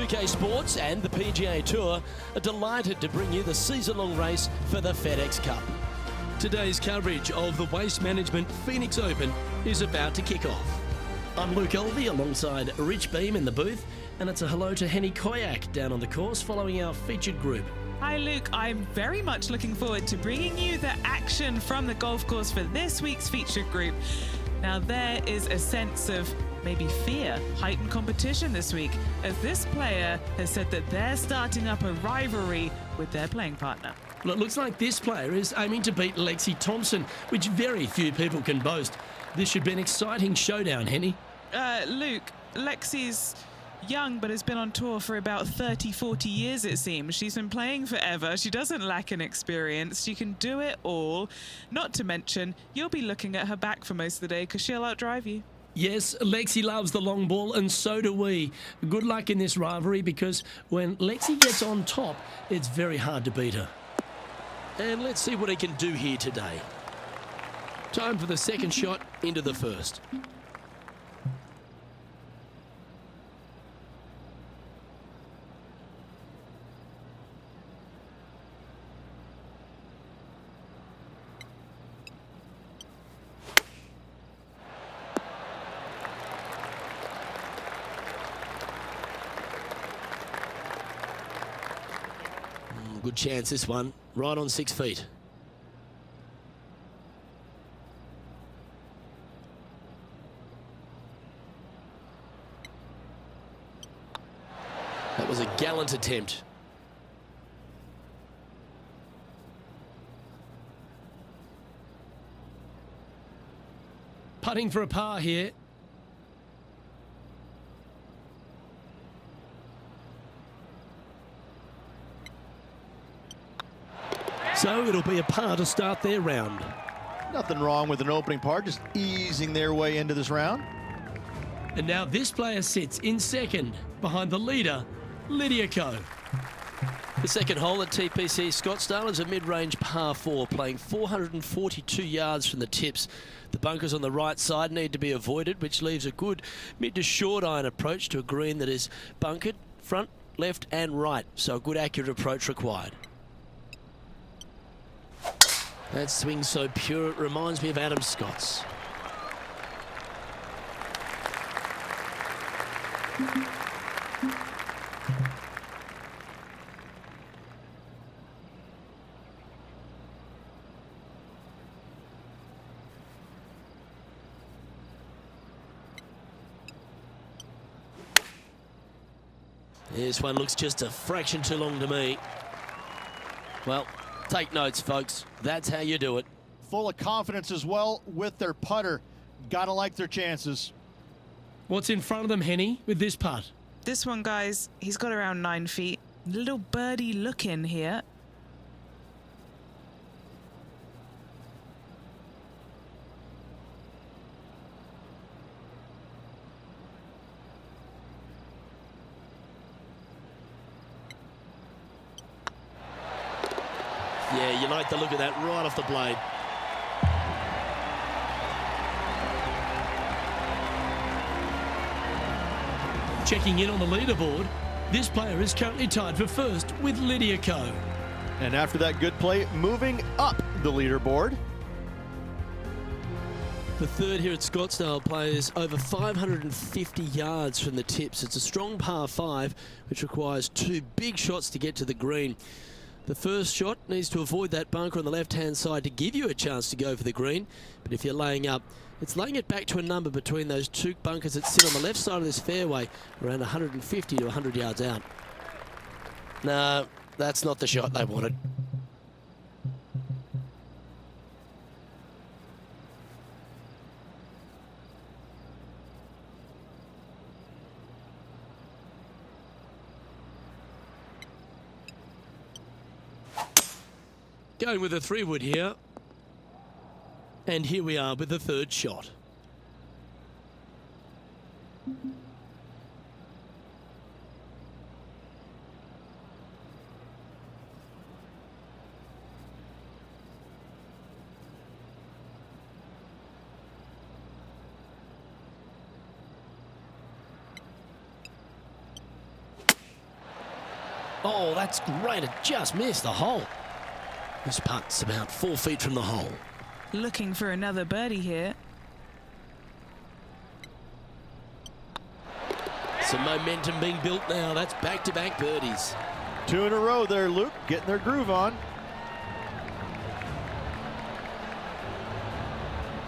2K Sports and the PGA Tour are delighted to bring you the season-long race for the FedEx Cup. Today's coverage of the Waste Management Phoenix Open is about to kick off. I'm Luke Elvey alongside Rich Beam in the booth, and it's a hello to Henny Koyak down on the course following our featured group. Hi Luke, I'm very much looking forward to bringing you the action from the golf course for this week's featured group. Now there is a sense of maybe fear, heightened competition this week, as this player has said that they're starting up a rivalry with their playing partner. Well, it looks like this player is aiming to beat Lexi Thompson, which very few people can boast. This should be an exciting showdown, Henny. Luke, Lexi's young but has been on tour for about 40 years, it seems. She's been playing forever. She doesn't lack in experience. She can do it all. Not to mention, you'll be looking at her back for most of the day because she'll outdrive you. Yes, Lexi loves the long ball, and so do we. Good luck in this rivalry, because when Lexi gets on top, it's very hard to beat her. And let's see what he can do here today. Time for the second shot into the first. good chance, this one. Right on 6 feet. That was a gallant attempt. Putting for a par here. So it'll be a par to start their round. Nothing wrong with an opening par, just easing their way into this round. And now this player sits in second behind the leader, Lydia Ko. The second hole at TPC Scottsdale is a mid-range par 4, playing 442 yards from the tips. The bunkers on the right side need to be avoided, which leaves a good mid to short iron approach to a green that is bunkered front, left and right. So a good accurate approach required. That swing so pure it reminds me of Adam Scott's. This one looks just a fraction too long to me. Well, take notes, folks. That's how you do it. Full of confidence as well with their putter. Gotta like their chances. What's in front of them, Henny, with this putt? This one, guys, he's got around 9 feet. Little birdie look in here. Yeah, you like the look of that right off the blade. Checking in on the leaderboard, this player is currently tied for first with Lydia Ko. And after that good play, moving up the leaderboard. The third here at Scottsdale plays over 550 yards from the tips. It's a strong par 5, which requires 2 big shots to get to the green. The first shot needs to avoid that bunker on the left-hand side to give you a chance to go for the green. But if you're laying up, it's laying it back to a number between those 2 bunkers that sit on the left side of this fairway, around 150 to 100 yards out. No, that's not the shot they wanted. Going with a 3-wood here. And here we are with the third shot. Oh, that's great. It just missed the hole. This putt's about 4 feet from the hole. Looking for another birdie here. Some momentum being built now. That's back-to-back birdies. 2 in a row there, Luke, getting their groove on.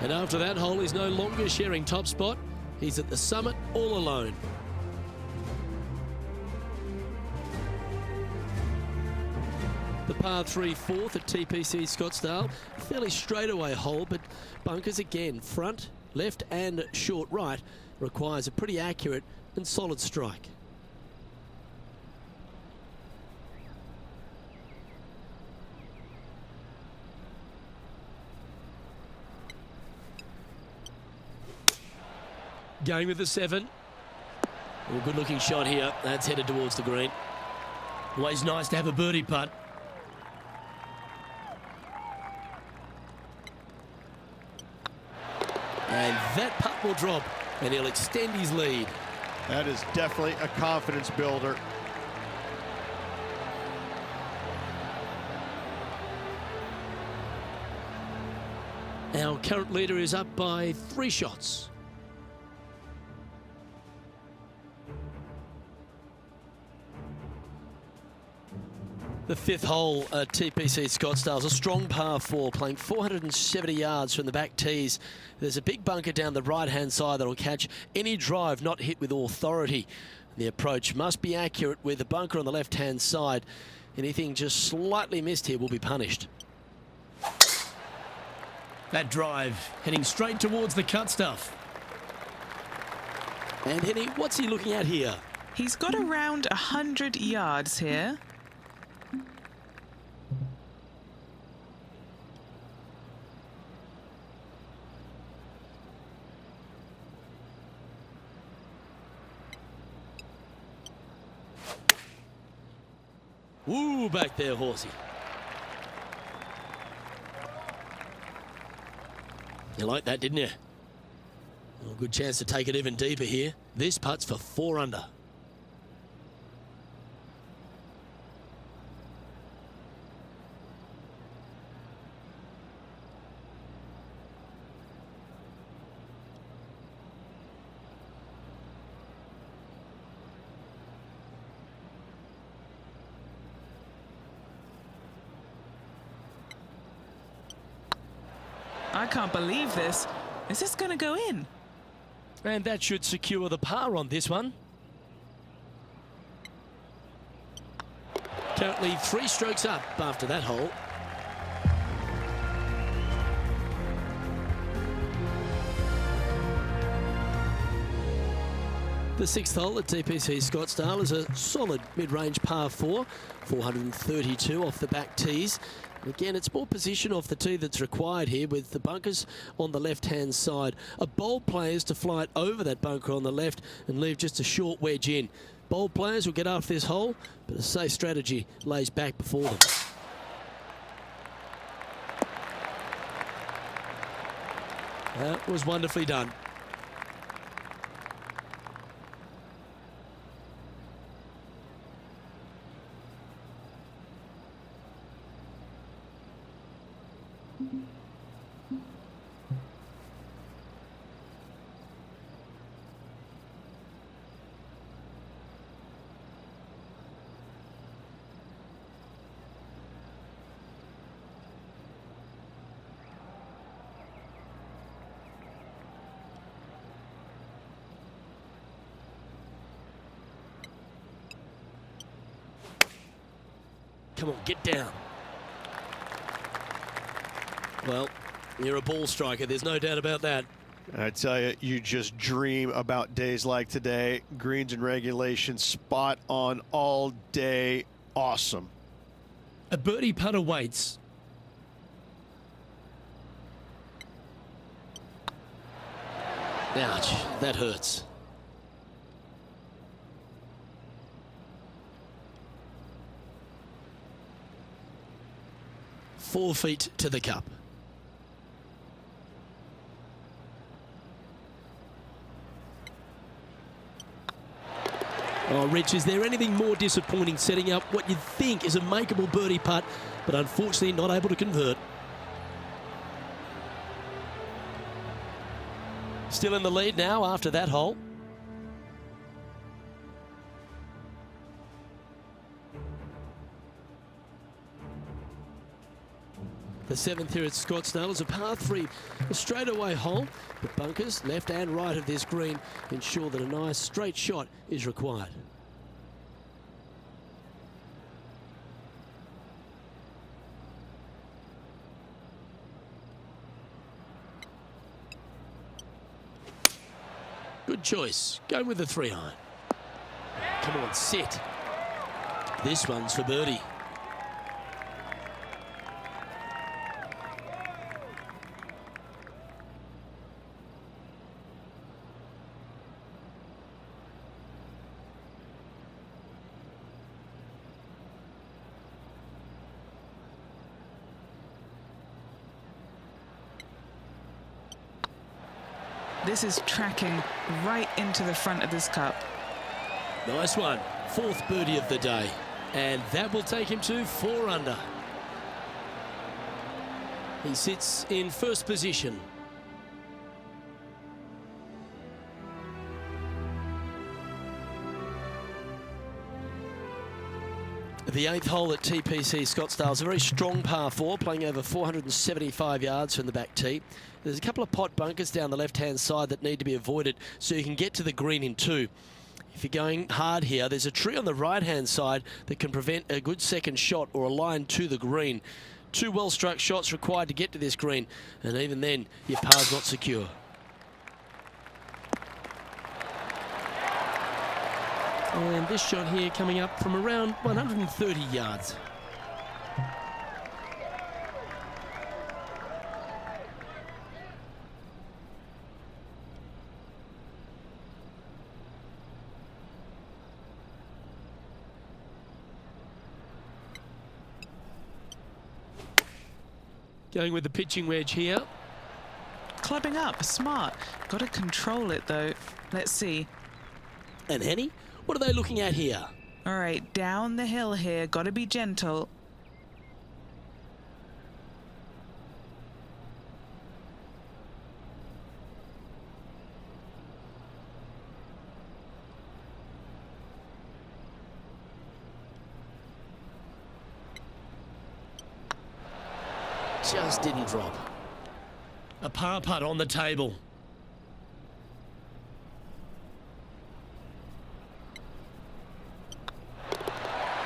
And after that hole, he's no longer sharing top spot. He's at the summit all alone. The par 3 fourth at TPC Scottsdale. Fairly straightaway hole, but bunkers again, front, left and short right. Requires a pretty accurate and solid strike. Going with the 7. Oh, good looking shot here. That's headed towards the green. Always nice to have a birdie putt. And that putt will drop, and he'll extend his lead. That is definitely a confidence builder. Our current leader is up by 3 shots. The fifth hole at TPC Scottsdale is a strong par 4, playing 470 yards from the back tees. There's a big bunker down the right-hand side that'll catch any drive not hit with authority. The approach must be accurate with the bunker on the left-hand side. Anything just slightly missed here will be punished. That drive heading straight towards the cut stuff. And Henny, what's he looking at here? He's got around 100 yards here. Woo, back there, horsey. You like that, didn't you? Well, good chance to take it even deeper here. This putt's for 4 under. I can't believe this. Is this going to go in? And that should secure the par on this one. Currently 3 strokes up after that hole. The 6th hole at TPC Scottsdale is a solid mid-range par 4, 432 off the back tees. Again, it's more position off the tee that's required here with the bunkers on the left-hand side. A bold player is to fly it over that bunker on the left and leave just a short wedge in. Bold players will get after this hole, but a safe strategy lays back before them. That was wonderfully done. Come on, get down. Well, you're a ball striker, there's no doubt about that. I tell you, you just dream about days like today. Greens and regulation, spot on all day. Awesome. A birdie putt awaits. Ouch, that hurts. Four feet to the cup. Oh, Rich, is there anything more disappointing setting up what you'd think is a makeable birdie putt, but unfortunately not able to convert? Still in the lead now after that hole. The 7th here at Scottsdale is a par 3, a straightaway hole. The bunkers left and right of this green ensure that a nice straight shot is required. Good choice. Go with the 3-iron. Come on, sit. This one's for birdie. This is tracking right into the front of this cup. Nice one. 4th birdie of the day. And that will take him to 4 under. He sits in first position. The 8th hole at TPC Scottsdale is a very strong par 4, playing over 475 yards from the back tee. There's a couple of pot bunkers down the left-hand side that need to be avoided so you can get to the green in 2. If you're going hard here, there's a tree on the right-hand side that can prevent a good second shot or a line to the green. 2 well-struck shots required to get to this green, and even then, your par's not secure. And this shot here coming up from around 130 yards. Going with the pitching wedge here. Clubbing up, smart. Got to control it though. Let's see. And Henny, what are they looking at here? All right, down the hill here. Got to be gentle. Just didn't drop. A par putt on the table.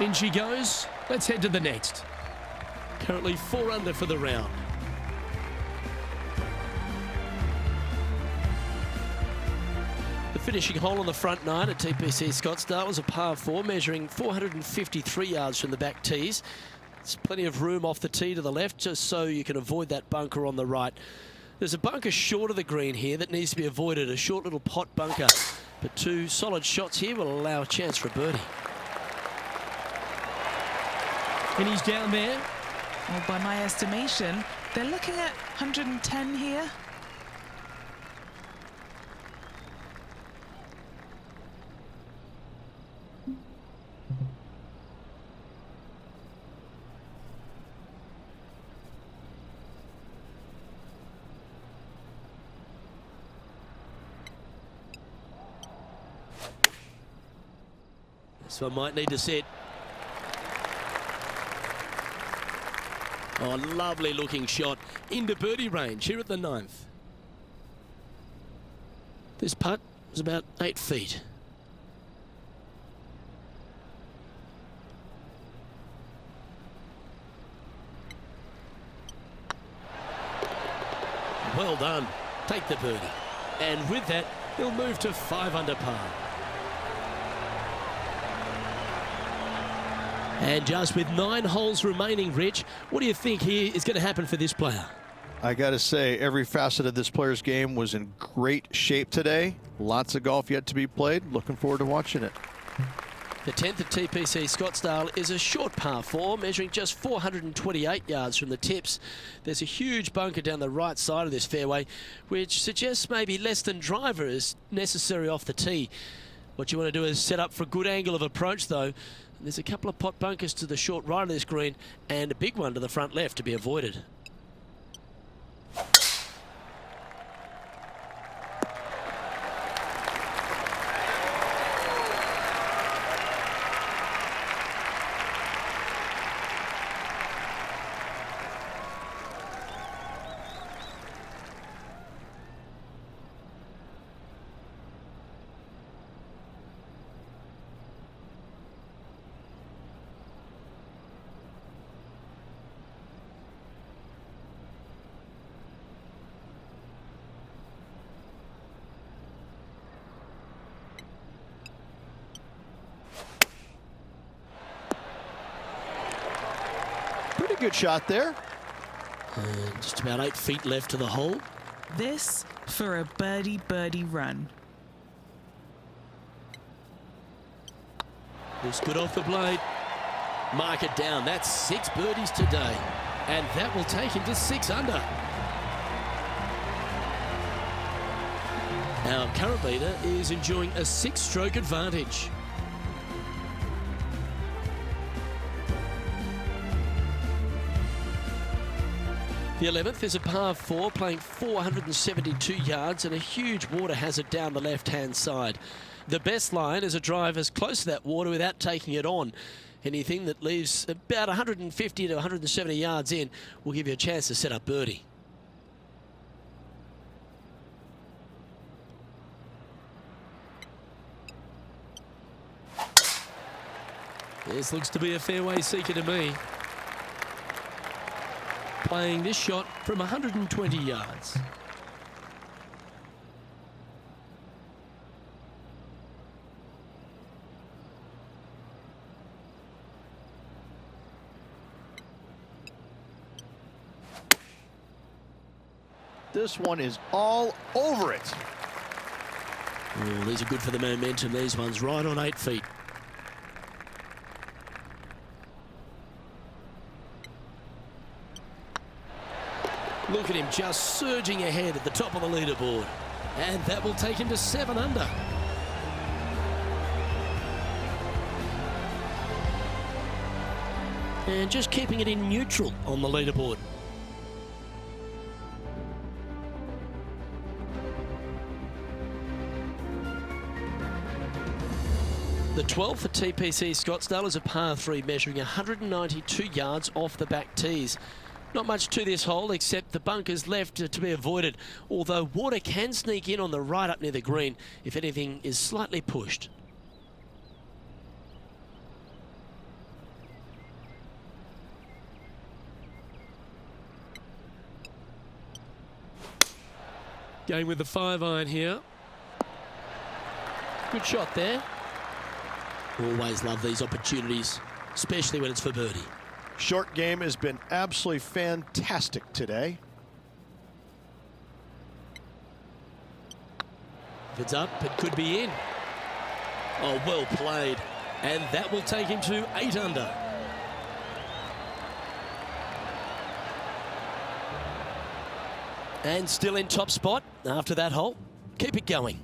In she goes. Let's head to the next. Currently 4 under for the round. The finishing hole on the front 9 at TPC Scottsdale was a par 4, measuring 453 yards from the back tees. There's plenty of room off the tee to the left, just so you can avoid that bunker on the right. There's a bunker short of the green here that needs to be avoided, a short little pot bunker. But 2 solid shots here will allow a chance for a birdie. And he's down there. Well, by my estimation, they're looking at 110 here. So I might need to set. Oh, lovely looking shot into birdie range here at the 9th. This putt was about 8 feet. Well done. Take the birdie. And with that, he'll move to 5 under par. And just with 9 holes remaining, Rich, what do you think here is going to happen for this player? I got to say, every facet of this player's game was in great shape today. Lots of golf yet to be played. Looking forward to watching it. The 10th at TPC Scottsdale is a short par 4, measuring just 428 yards from the tips. There's a huge bunker down the right side of this fairway, which suggests maybe less than driver is necessary off the tee. What you want to do is set up for a good angle of approach, though. There's a couple of pot bunkers to the short right of this green and a big one to the front left to be avoided. Pretty good shot there. And just about 8 feet left to the hole. This for a birdie run. Looks good off the blade. Mark it down. That's 6 birdies today. And that will take him to 6 under. Our current leader is enjoying a 6-stroke advantage. The 11th is a par 4, playing 472 yards and a huge water hazard down the left-hand side. The best line is a drive as close to that water without taking it on. Anything that leaves about 150 to 170 yards in will give you a chance to set up birdie. This looks to be a fairway seeker to me. Playing this shot from 120 yards. This one is all over it. Oh, these are good for the momentum. These ones right on 8 feet. Look at him just surging ahead at the top of the leaderboard. And that will take him to 7 under. And just keeping it in neutral on the leaderboard. The 12th for TPC Scottsdale is a par 3 measuring 192 yards off the back tees. Not much to this hole except the bunkers left to be avoided, although water can sneak in on the right up near the green if anything is slightly pushed. Going with the 5-iron here. Good shot there. Always love these opportunities, especially when it's for birdie. Short game has been absolutely fantastic today. If it's up, it could be in. Oh, well played. And that will take him to 8 under. And still in top spot after that hole. Keep it going.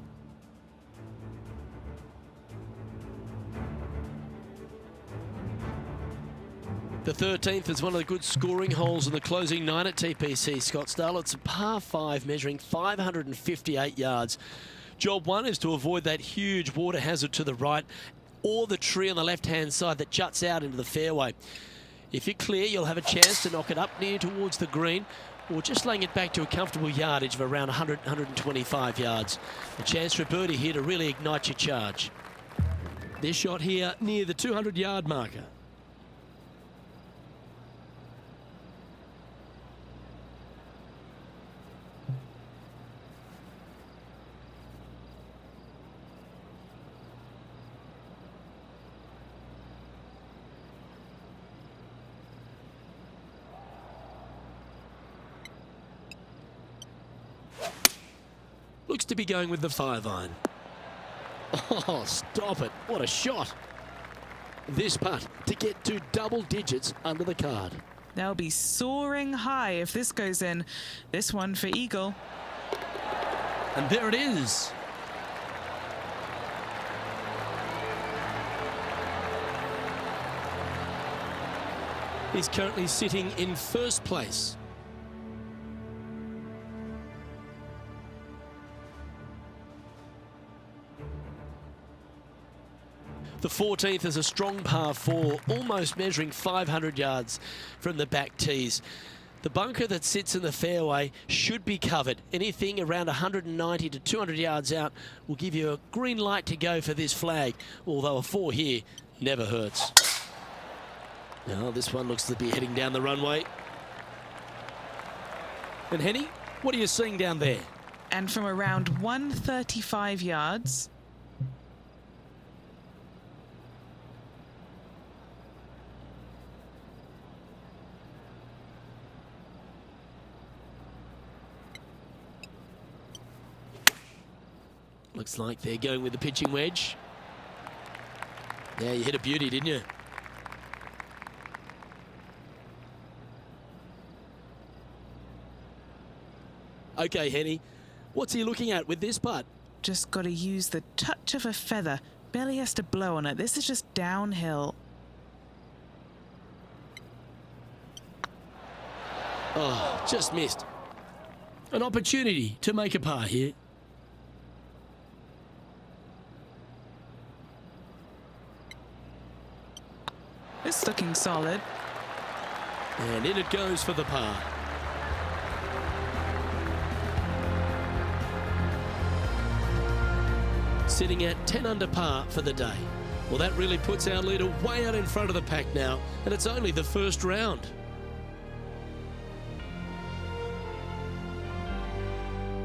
The 13th is one of the good scoring holes in the closing 9 at TPC Scottsdale. It's a par 5 measuring 558 yards. Job 1 is to avoid that huge water hazard to the right or the tree on the left-hand side that juts out into the fairway. If you're clear, you'll have a chance to knock it up near towards the green or just laying it back to a comfortable yardage of around 100, 125 yards. A chance for a birdie here to really ignite your charge. This shot here near the 200-yard marker. Looks to be going with the 5-iron. Oh, stop it. What a shot. This putt to get to double digits under the card. They'll be soaring high if this goes in. This one for eagle. And there it is. He's currently sitting in first place. The 14th is a strong par 4, almost measuring 500 yards from the back tees. The bunker that sits in the fairway should be covered. Anything around 190 to 200 yards out will give you a green light to go for this flag, although a 4 here never hurts. Now this one looks to be heading down the runway. And Henny, what are you seeing down there? And from around 135 yards, looks like they're going with the pitching wedge. Yeah, you hit a beauty, didn't you? Okay, Henny, what's he looking at with this putt? just got to use the touch of a feather. Barely has to blow on it. This is just downhill. Oh, just missed. An opportunity to make a par here. looking solid. And in it goes for the par. Sitting at 10 under par for the day. Well, that really puts our leader way out in front of the pack now, and it's only the first round.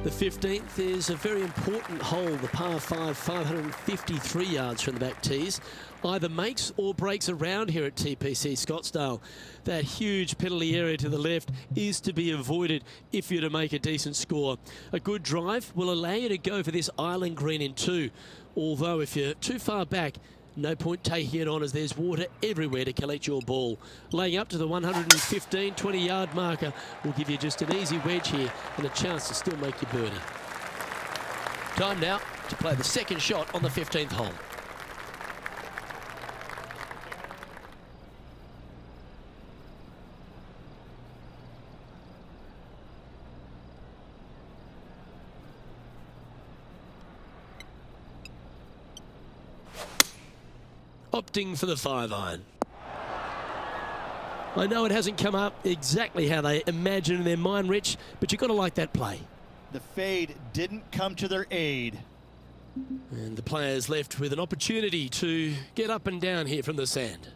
The 15th is a very important hole, the par 5, 553 yards from the back tees. Either makes or breaks around here at TPC Scottsdale. That huge penalty area to the left is to be avoided if you're to make a decent score. A good drive will allow you to go for this island green in 2. Although if you're too far back, no point taking it on as there's water everywhere to collect your ball. Laying up to the 115, 20-yard marker will give you just an easy wedge here and a chance to still make your birdie. Time now to play the second shot on the 15th hole. Opting for the 5-iron. I know it hasn't come up exactly how they imagine in their mind, Rich, but you've got to like that play. The fade didn't come to their aid. And the players left with an opportunity to get up and down here from the sand.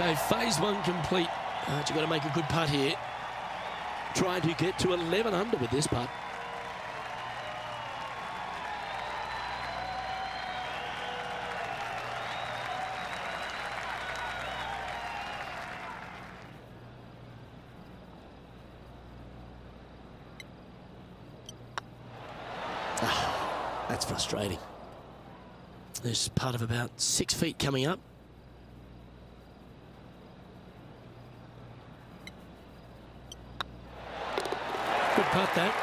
Okay, phase 1 complete. You've got to make a good putt here. Trying to get to 11 under with this putt. That's frustrating. There's part of about 6 feet coming up. Good putt, that.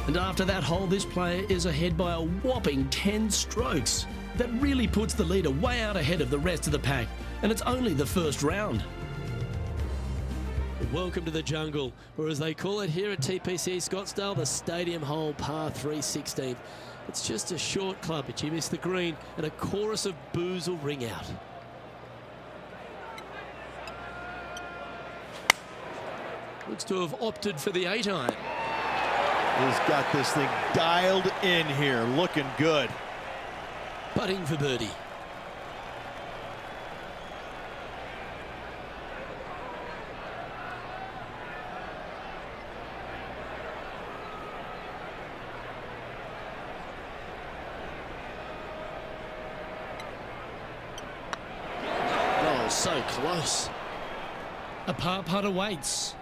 And after that hole, this player is ahead by a whopping 10 strokes. That really puts the leader way out ahead of the rest of the pack, and it's only the first round. Welcome to the jungle, or as they call it here at TPC Scottsdale, the Stadium Hole Par 3 16th. It's just a short club, but you miss the green, and a chorus of boos will ring out. Looks to have opted for the 8-iron. He's got this thing dialed in here, looking good. Putting for birdie. Oh, so close. A par putt awaits.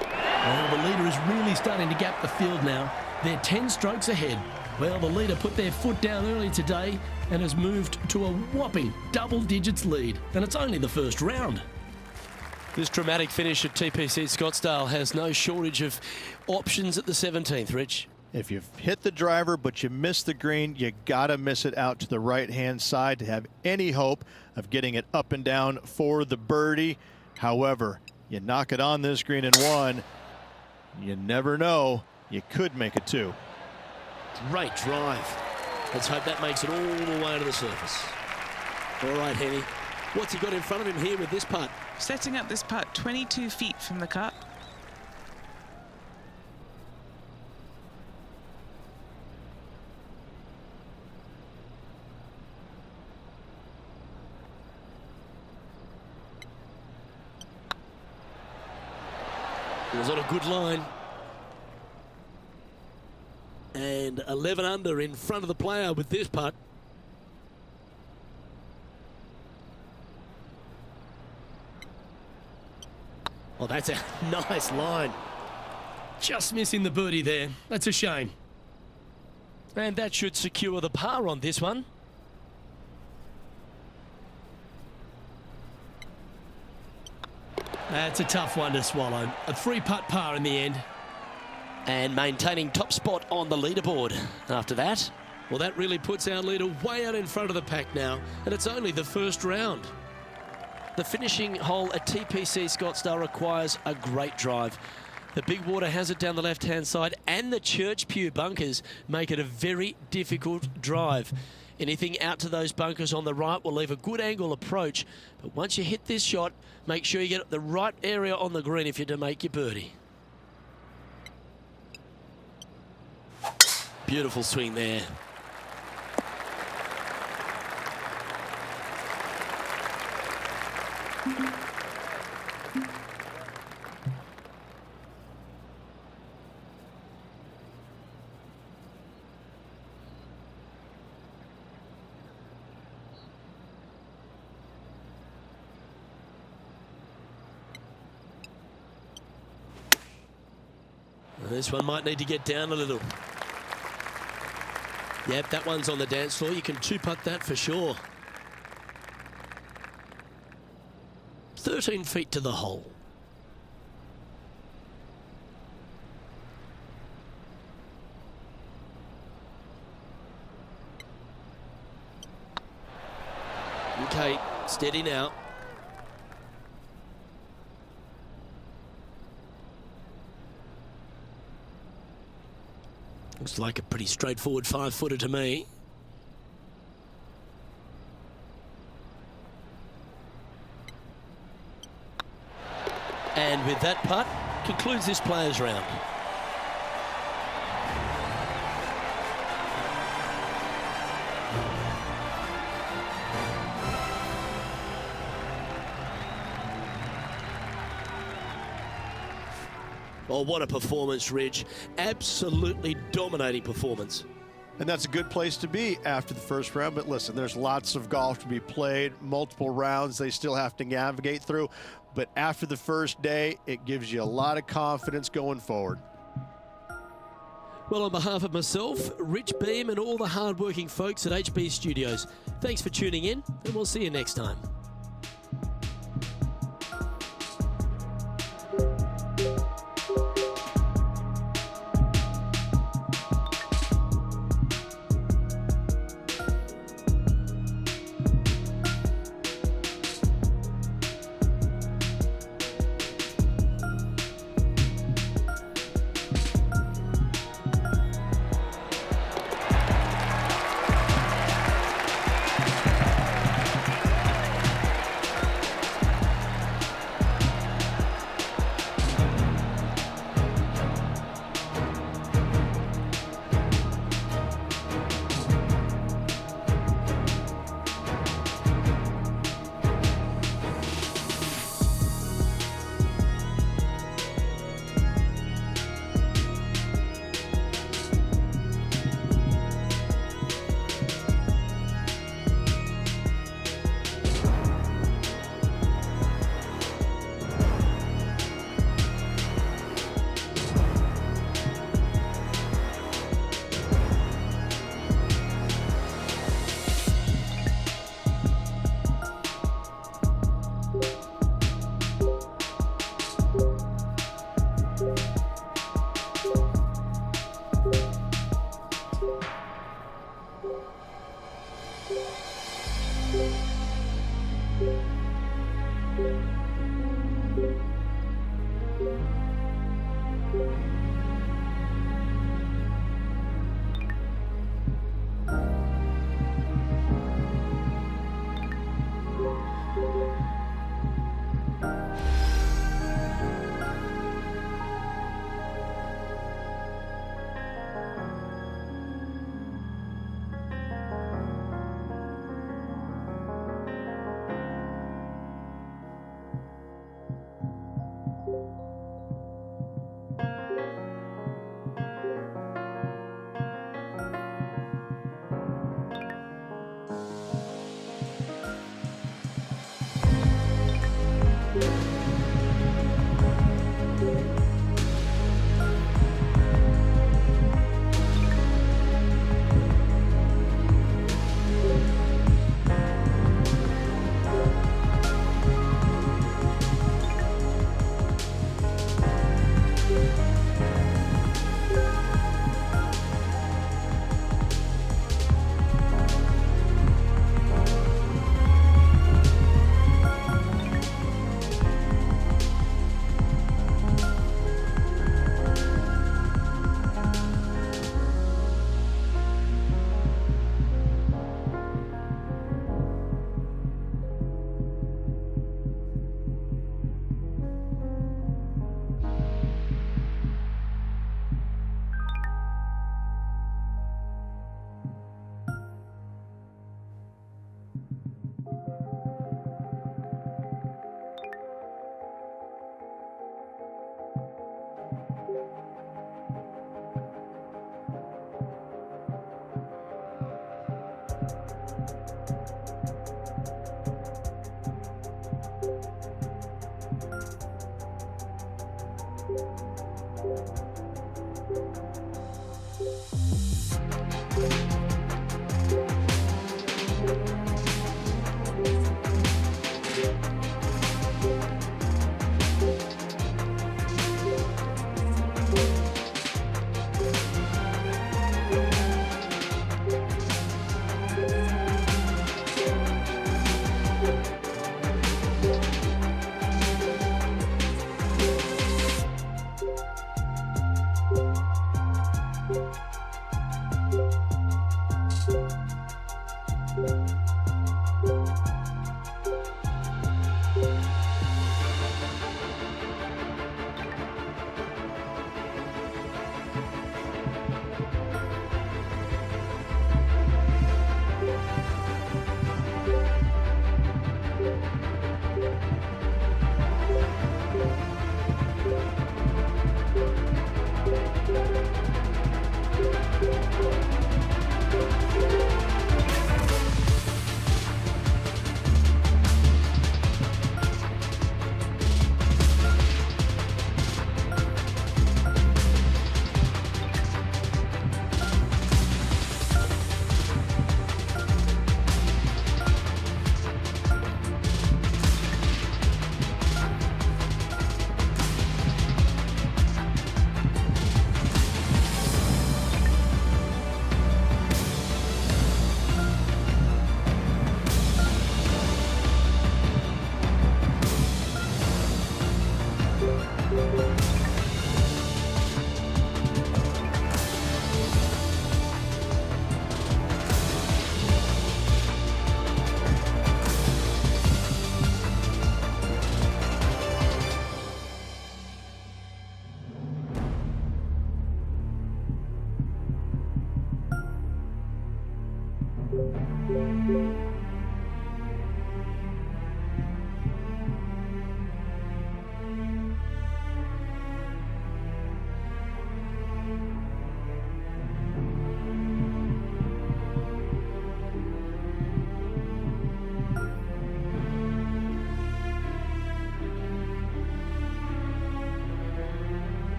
Well, the leader is really starting to gap the field now. They're 10 strokes ahead. Well, the leader put their foot down early today and has moved to a whopping double digits lead. And it's only the first round. This dramatic finish at TPC Scottsdale has no shortage of options at the 17th, Rich. If you've hit the driver but you miss the green, you gotta miss it out to the right-hand side to have any hope of getting it up and down for the birdie. However, you knock it on this green and 1, you never know, you could make it 2. Great drive. Let's hope that makes it all the way to the surface. All right, Henny. What's he got in front of him here with this putt? Setting up this putt 22 feet from the cup. It was on a good line. And 11 under in front of the player with this putt. Oh, that's a nice line. Just missing the birdie there. That's a shame. And that should secure the par on this one. That's a tough one to swallow. A 3-putt par in the end. And maintaining top spot on the leaderboard after that. Well, that really puts our leader way out in front of the pack now, and it's only the first round. The finishing hole at TPC Scottsdale requires a great drive. The big water hazard down the left-hand side and the church pew bunkers make it a very difficult drive. Anything out to those bunkers on the right will leave a good angle approach, but once you hit this shot, make sure you get the right area on the green if you're to make your birdie. Beautiful swing there. This one might need to get down a little. Yep, that one's on the dance floor. You can 2-putt that for sure. 13 feet to the hole. Okay, steady now. Looks like a pretty straightforward 5-footer to me. And with that putt, concludes this players' round. Oh, what a performance, Ridge. Absolutely dominating performance. And that's a good place to be after the first round. But listen, there's lots of golf to be played, multiple rounds they still have to navigate through. But after the first day, it gives you a lot of confidence going forward. Well, on behalf of myself, Rich Beam, and all the hard-working folks at HB Studios, thanks for tuning in, and we'll see you next time.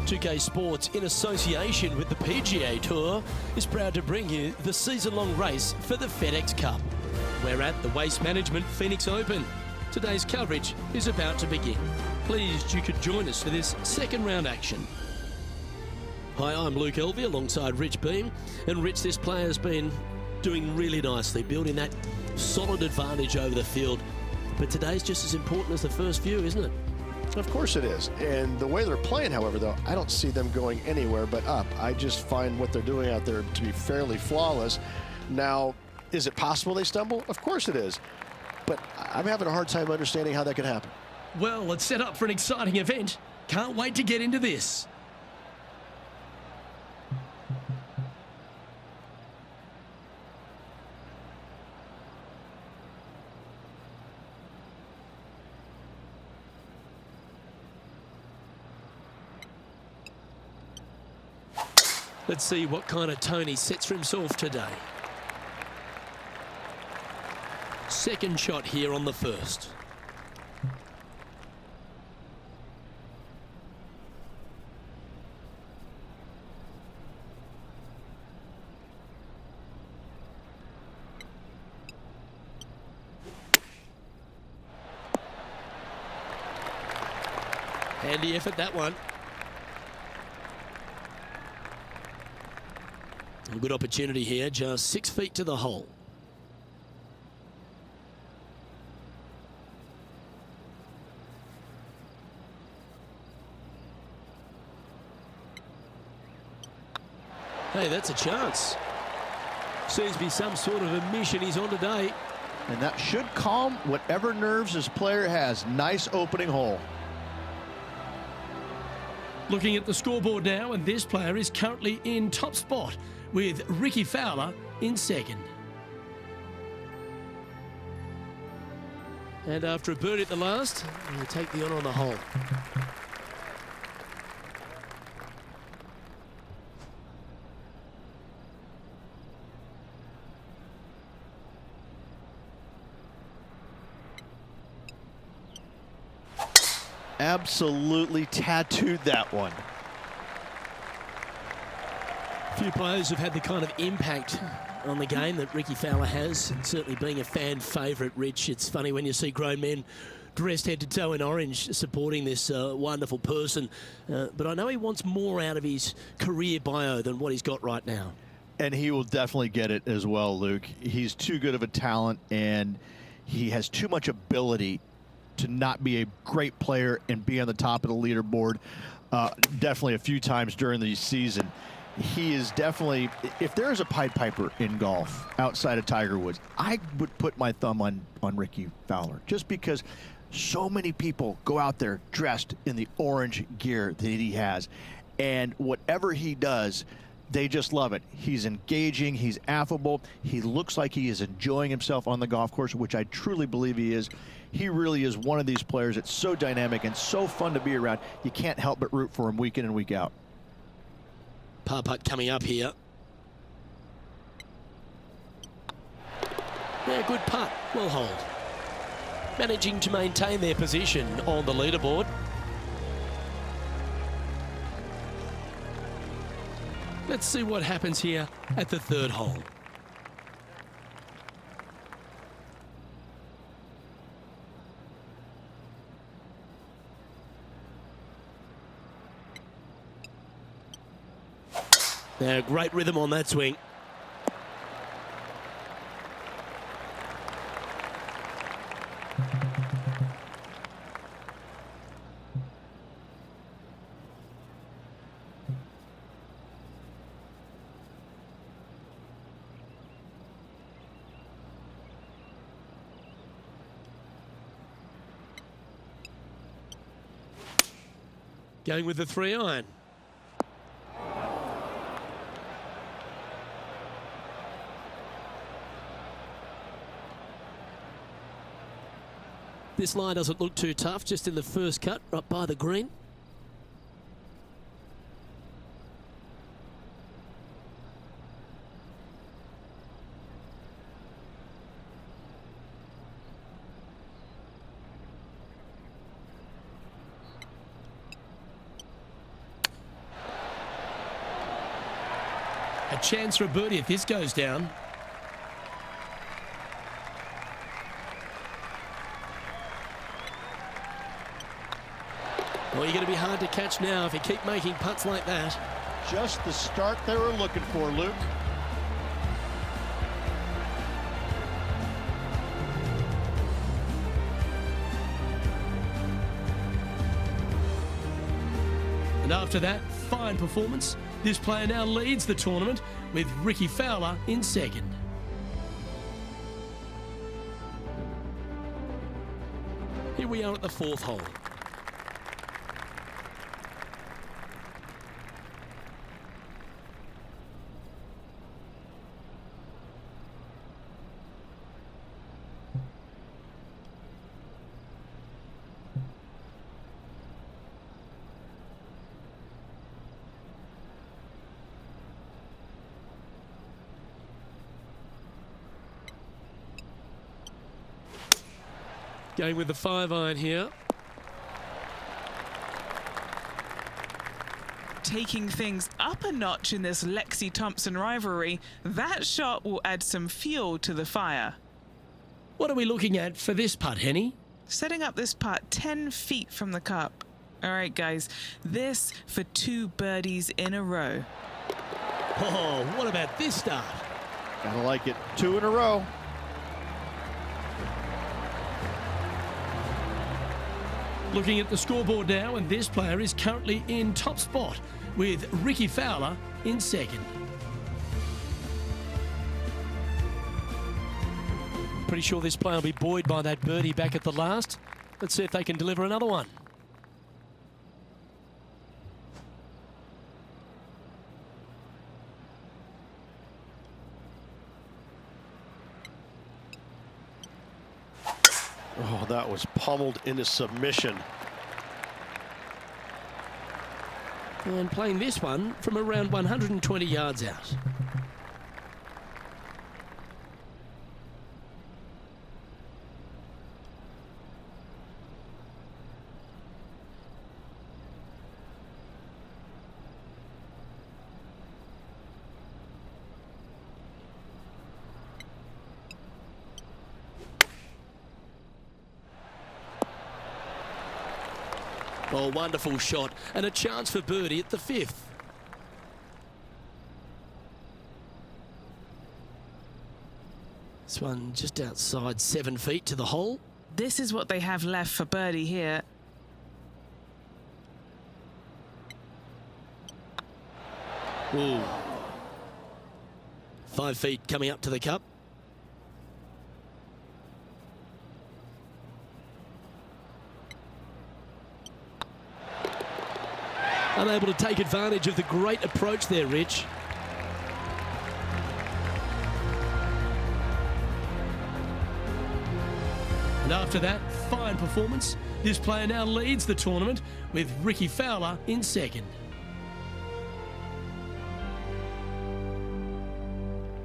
2K Sports, in association with the PGA Tour, is proud to bring you the season-long race for the FedEx Cup. We're at the Waste Management Phoenix Open. Today's coverage is about to begin. Pleased you could join us for this second round action. Hi, I'm Luke Elvey alongside Rich Beam. And Rich, this player's been doing really nicely, building that solid advantage over the field. But today's just as important as the first few, isn't it? Of course it is. And the way they're playing, however, though, I don't see them going anywhere but up. I just find what they're doing out there to be fairly flawless. Now, is it possible they stumble? Of course it is. But I'm having a hard time understanding how that could happen. Well, it's set up for an exciting event. Can't wait to get into this. Let's see what kind of tone he sets for himself today. Second shot here on the first. Handy effort, that one. A good opportunity here, just 6 feet to the hole. Hey, that's a chance. Seems to be some sort of a mission he's on today. And that should calm whatever nerves this player has. Nice opening hole. Looking at the scoreboard now, and this player is currently in top spot with Ricky Fowler in second. And after a birdie at the last, he'll take the honour on the hole. Absolutely tattooed that one. Few players have had the kind of impact on the game that Ricky Fowler has, and certainly being a fan favourite, Rich. It's funny when you see grown men dressed head to toe in orange supporting this wonderful person, but I know he wants more out of his career bio than what he's got right now. And he will definitely get it as well, Luke. He's too good of a talent, and he has too much ability to not be a great player and be on the top of the leaderboard definitely a few times during the season. He is definitely, if there's a Pied Piper in golf outside of Tiger Woods, I would put my thumb on Ricky Fowler, just because so many people go out there dressed in the orange gear that he has, and whatever he does, they just love it. He's engaging, he's affable, he looks like he is enjoying himself on the golf course, which I truly believe he is. He really is one of these players that's so dynamic and so fun to be around. You can't help but root for him week in and week out. Par putt coming up here. Yeah, good putt. Well hold. Managing to maintain their position on the leaderboard. Let's see what happens here at the third hole. Now, great rhythm on that swing. Going with the 3-iron. This line doesn't look too tough, just in the first cut, right by the green. A chance for a birdie if this goes down. Well, you're going to be hard to catch now if you keep making putts like that. Just the start they were looking for, Luke. And after that fine performance, this player now leads the tournament with Ricky Fowler in second. Here we are at the fourth hole. Going with the 5-iron here. Taking things up a notch in this Lexi Thompson rivalry, that shot will add some fuel to the fire. What are we looking at for this putt, Henny? Setting up this putt 10 feet from the cup. All right, guys, this for 2 birdies in a row. Oh, what about this start? Gotta like it. 2 in a row. Looking at the scoreboard now, and this player is currently in top spot with Ricky Fowler in second. Pretty sure this player will be buoyed by that birdie back at the last. Let's see if they can deliver another one. Oh, that was pummeled into submission. And playing this one from around 120 yards out. Oh, wonderful shot, and a chance for birdie at the 5th. This one just outside 7 feet to the hole. This is what they have left for birdie here. Ooh. 5 feet coming up to the cup. Unable to take advantage of the great approach there, Rich. And after that fine performance, this player now leads the tournament with Ricky Fowler in second.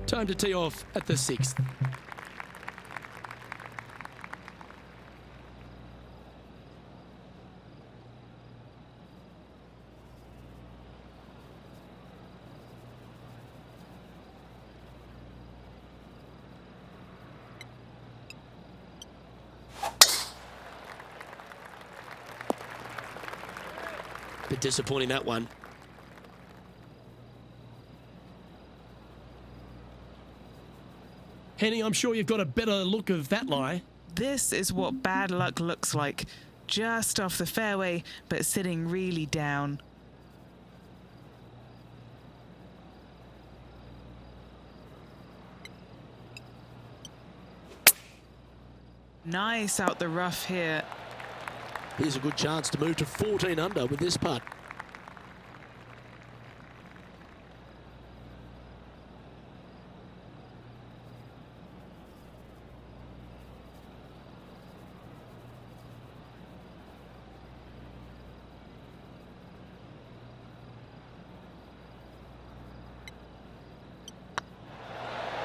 Time to tee off at the 6th. Bit disappointing, that one. Henny, I'm sure you've got a better look of that lie. This is what bad luck looks like. Just off the fairway, but sitting really down. Nice out the rough here. Here's a good chance to move to 14 under with this putt.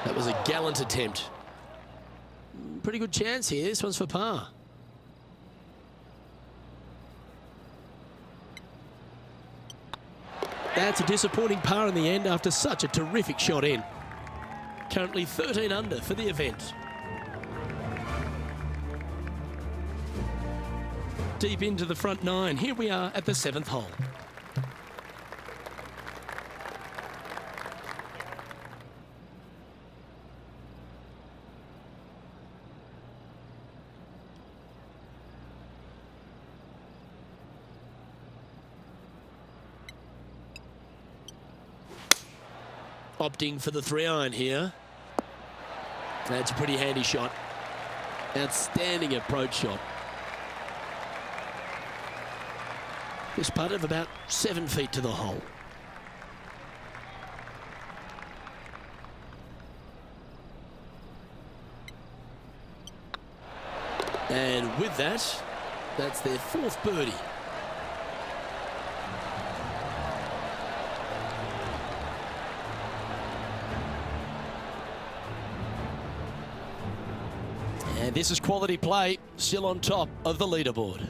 That was a gallant attempt. Pretty good chance here. This one's for par. That's a disappointing par in the end after such a terrific shot in. Currently 13 under for the event. Deep into the front 9. Here we are at the 7th hole. Opting for the 3-iron here. That's a pretty handy shot. Outstanding approach shot. This putt of about 7 feet to the hole. And with that, that's their 4th birdie. And this is quality play, still on top of the leaderboard.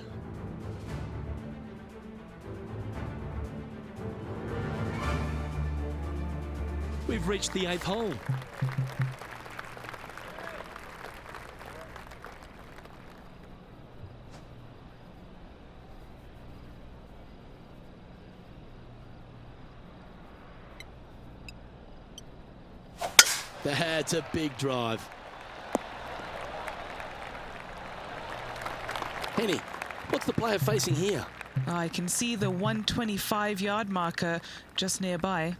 We've reached the 8th hole. That's a big drive. Henny What's the player facing here? I can see the 125-yard marker just nearby.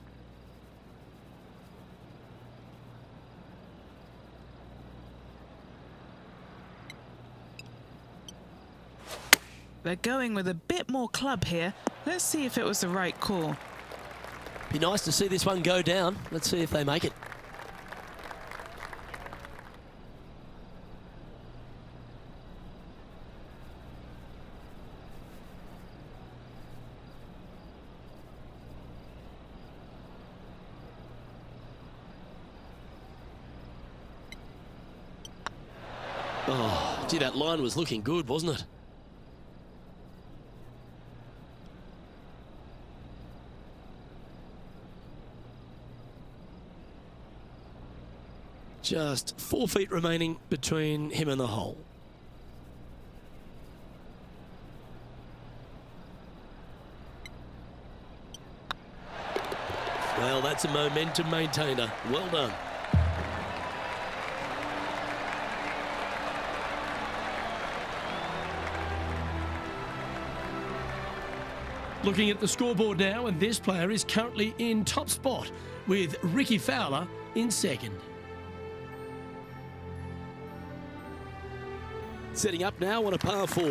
They're going with a bit more club here. Let's see if it was the right call. Be nice to see this one go down. Let's see if they make it. Oh, gee, that line was looking good, wasn't it? Just 4 feet remaining between him and the hole. Well, that's a momentum maintainer. Well done. Looking at the scoreboard now, and this player is currently in top spot with Ricky Fowler in second. Setting up now on a par 4.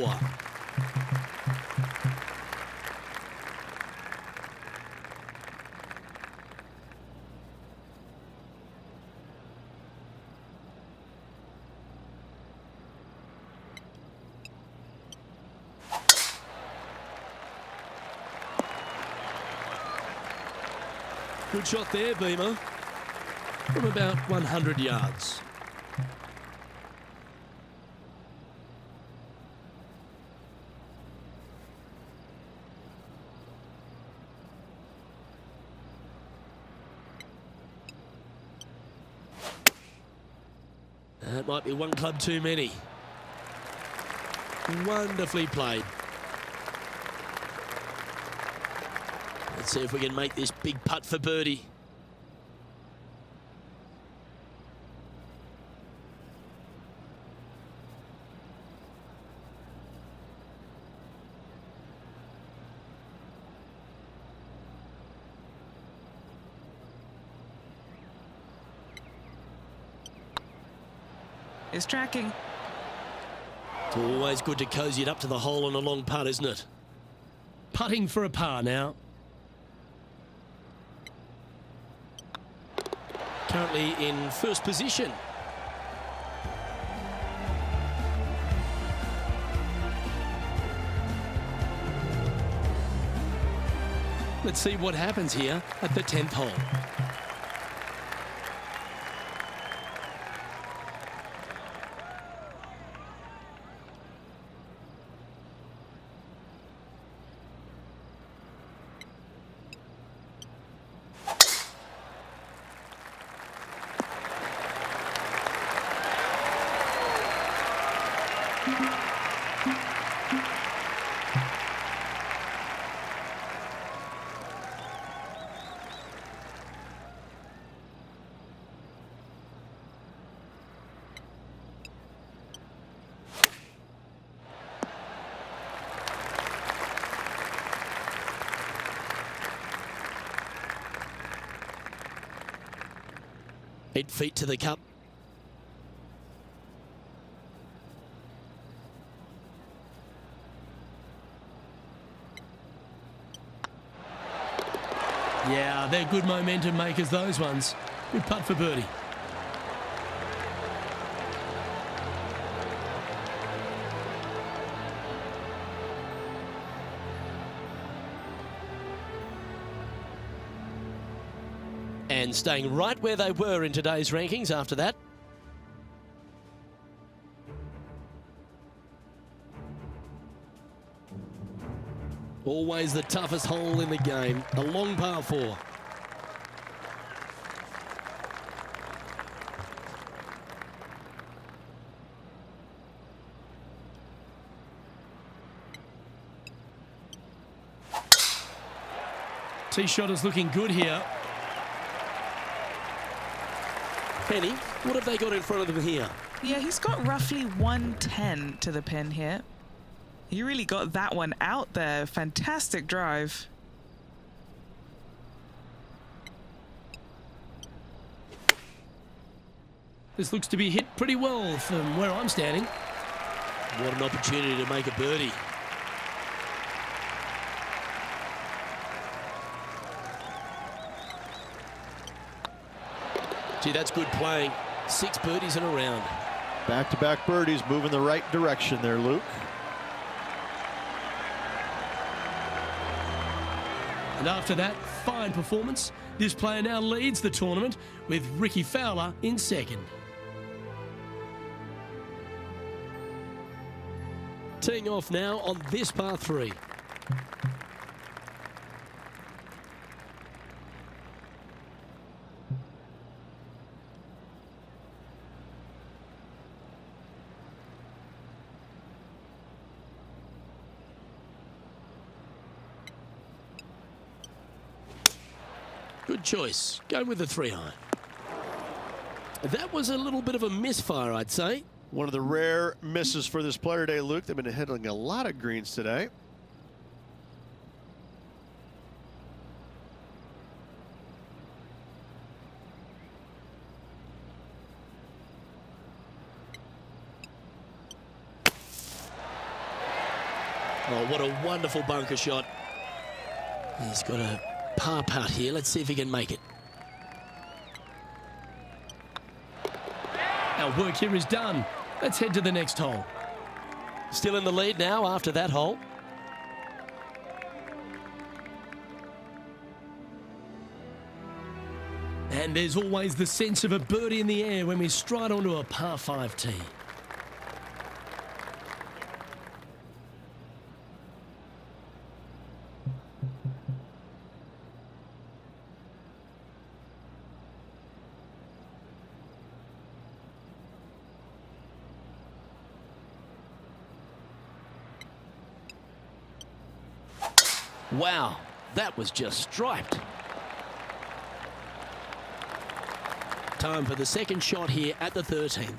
Good shot there, Beamer, from about 100 yards. That might be one club too many. Wonderfully played. Let's see if we can make this big putt for birdie. It's tracking. It's always good to cozy it up to the hole on a long putt, isn't it? Putting for a par now. Currently in first position. Let's see what happens here at the 10th hole. Eight feet to the cup. Yeah, they're good momentum makers, those ones. Good putt for birdie. And staying right where they were in today's rankings after that. Always the toughest hole in the game, a long par 4. Tee shot is looking good here. Penny, what have they got in front of them here? Yeah, he's got roughly 110 to the pin here. He really got that one out there. Fantastic drive. This looks to be hit pretty well from where I'm standing. What an opportunity to make a birdie. Gee, that's good playing. 6 birdies in a round. Back-to-back birdies, moving the right direction there, Luke. And after that fine performance, this player now leads the tournament with Ricky Fowler in second. Teeing off now on this par 3. Good choice. Going with the 3-iron. That was a little bit of a misfire, I'd say. One of the rare misses for this player today, Luke. They've been hitting a lot of greens today. Oh, what a wonderful bunker shot. He's got a par putt here. Let's see if he can make it. Our work here is done. Let's head to the next hole. Still in the lead now after that hole. And there's always the sense of a birdie in the air when we stride onto a par 5 tee. Wow, that was just striped. Time for the second shot here at the 13th.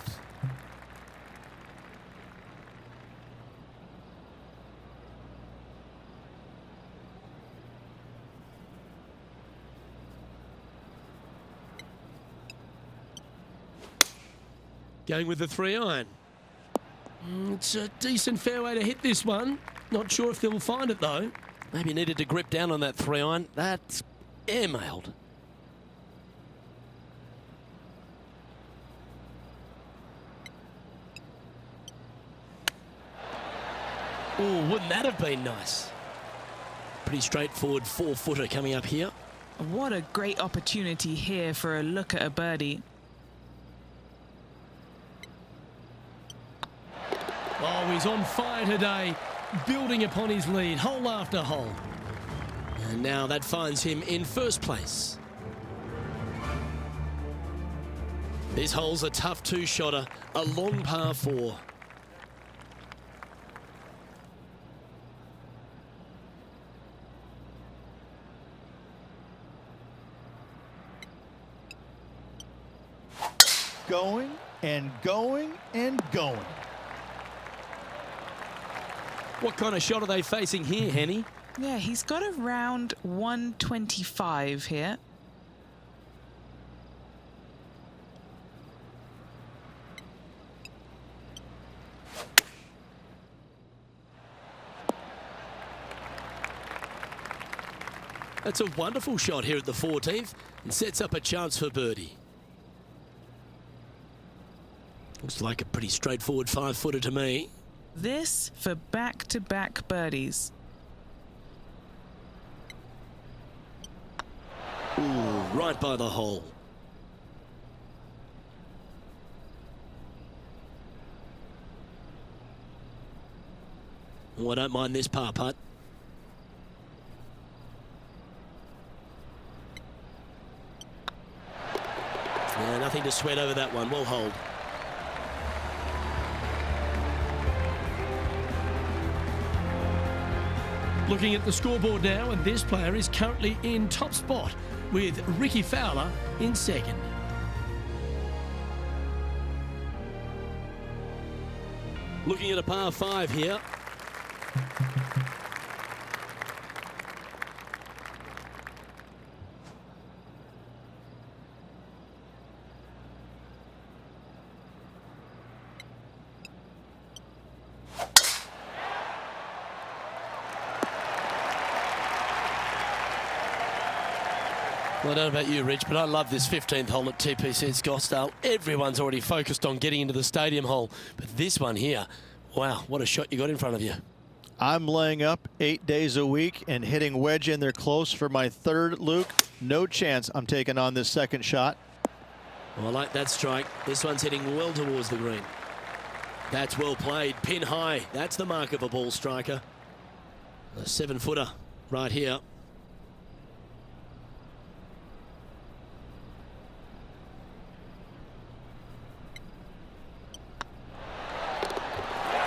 Going with the 3-iron. It's a decent fairway to hit this one. Not sure if they'll find it though. Maybe needed to grip down on that 3-iron. That's airmailed. Oh, wouldn't that have been nice? Pretty straightforward 4-footer coming up here. What a great opportunity here for a look at a birdie. Oh, he's on fire today, building upon his lead, hole after hole. And now that finds him in first place. This hole's a tough 2-shotter, a long par 4. Going and going and going. What kind of shot are they facing here, Henny? Yeah, he's got around 125 here. That's a wonderful shot here at the 14th and sets up a chance for birdie. Looks like a pretty straightforward 5-footer to me. This for back-to-back birdies. Ooh, right by the hole. Oh, I don't mind this par putt. Yeah, nothing to sweat over that one. We'll hold. Looking at the scoreboard now, and this player is currently in top spot with Ricky Fowler in second. Looking at a par 5 here. Well, I don't know about you, Rich, but I love this 15th hole at TPC Scottsdale. Everyone's already focused on getting into the stadium hole, but this one here, wow, what a shot you got in front of you. I'm laying up 8 days a week and hitting wedge in there close for my third, Luke. No chance I'm taking on this second shot. Well, I like that strike. This one's heading well towards the green. That's well played, pin high. That's the mark of a ball striker. A 7-footer right here.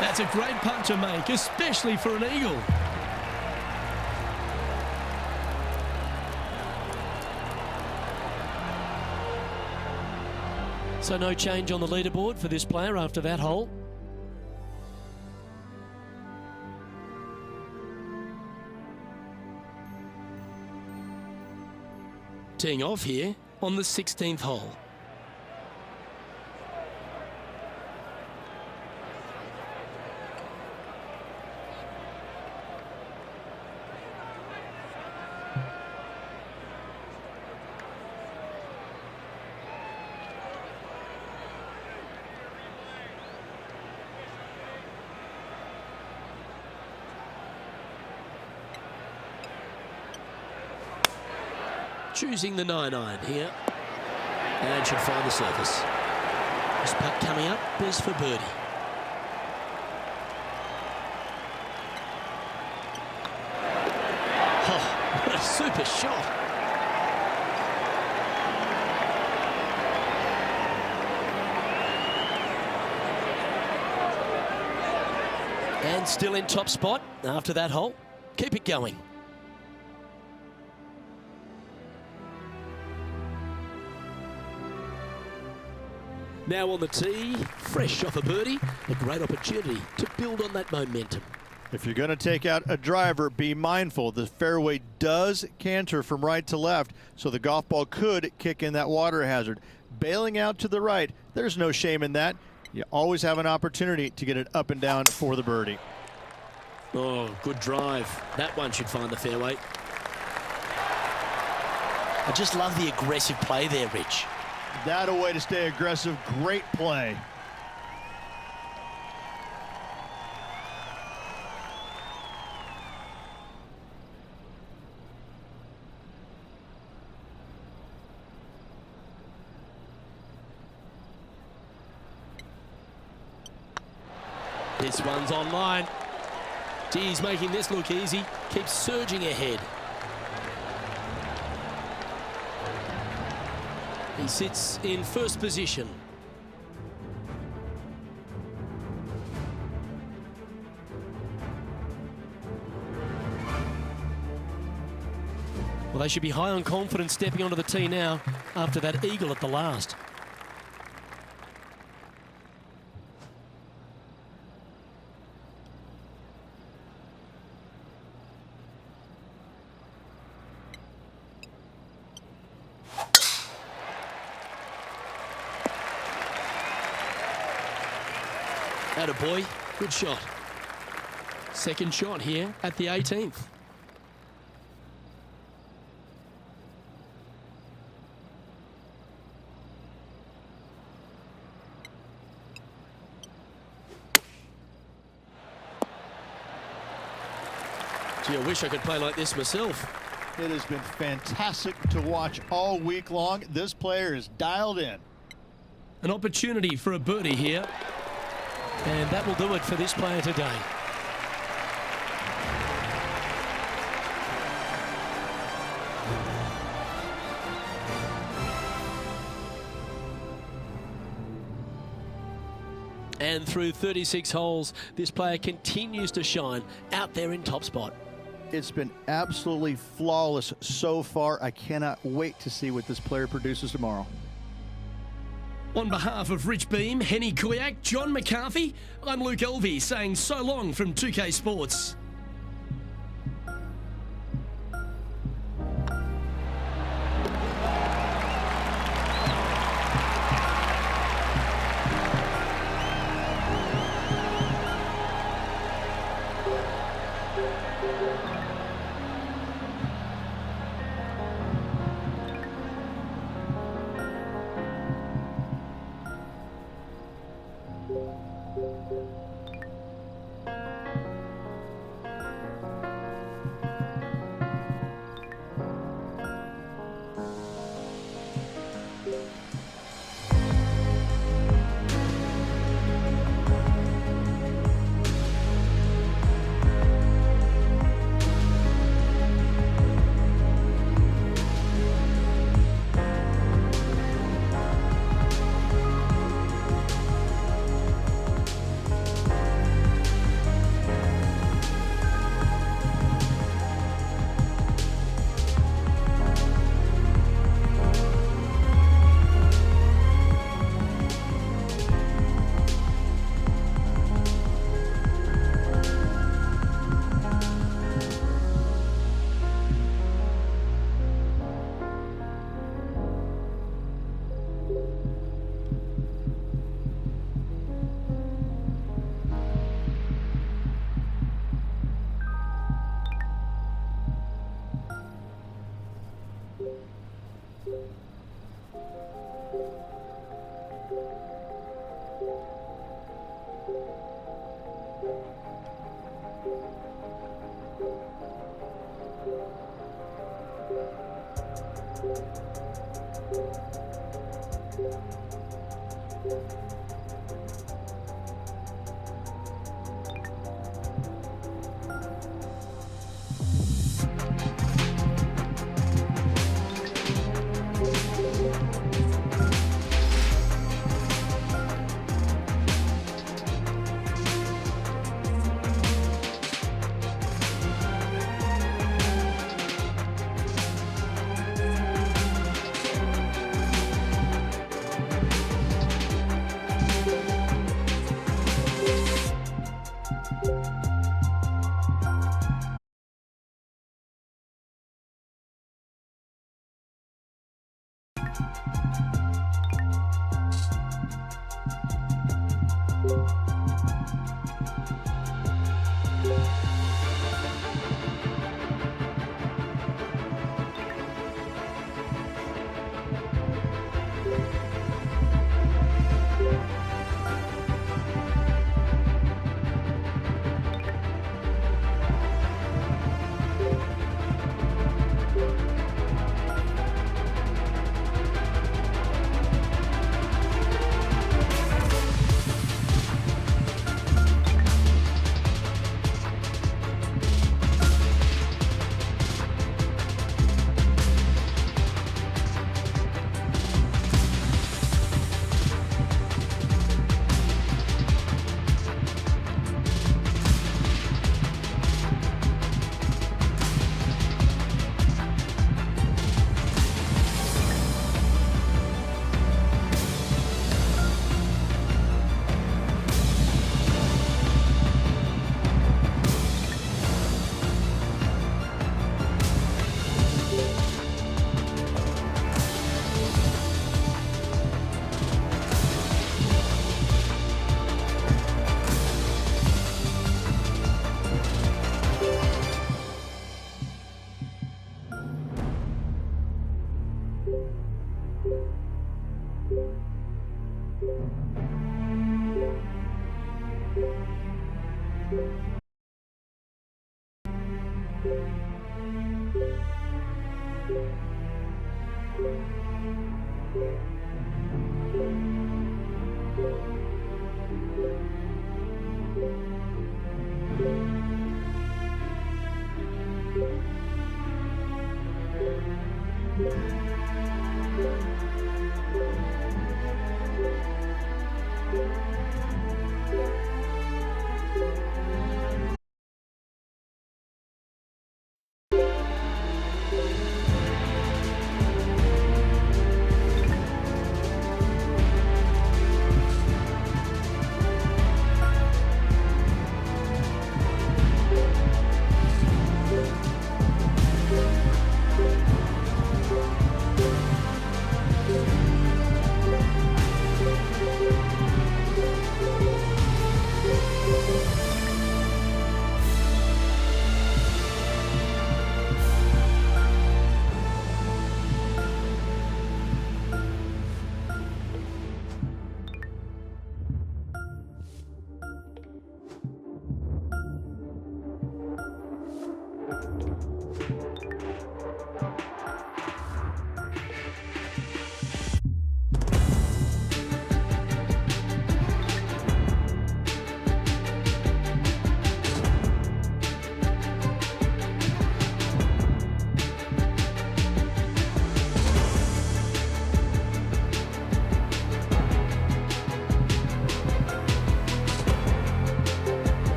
That's a great putt to make, especially for an eagle. So no change on the leaderboard for this player after that hole. Teeing off here on the 16th hole. Choosing the 9-iron here, and should find the surface. This putt coming up is for birdie. Oh, what a super shot. And still in top spot after that hole. Keep it going. Now on the tee, fresh shot for birdie, a great opportunity to build on that momentum. If you're going to take out a driver, be mindful. The fairway does canter from right to left, so the golf ball could kick in that water hazard. Bailing out to the right, there's no shame in that. You always have an opportunity to get it up and down for the birdie. Oh, good drive. That one should find the fairway. I just love the aggressive play there, Rich. That a way to stay aggressive. Great play. This one's online. He's making this look easy. Keeps surging ahead. He sits in first position. Well, they should be high on confidence stepping onto the tee now after that eagle at the last. Attaboy, good shot. Second shot here at the 18th. Gee, I wish I could play like this myself. It has been fantastic to watch all week long. This player is dialed in. An opportunity for a birdie here. And that will do it for this player today. And through 36 holes, this player continues to shine out there in top spot. It's been absolutely flawless so far. I cannot wait to see what this player produces tomorrow. On behalf of Rich Beam, Henny Kuyak, John McCarthy, I'm Luke Elvey saying so long from 2K Sports.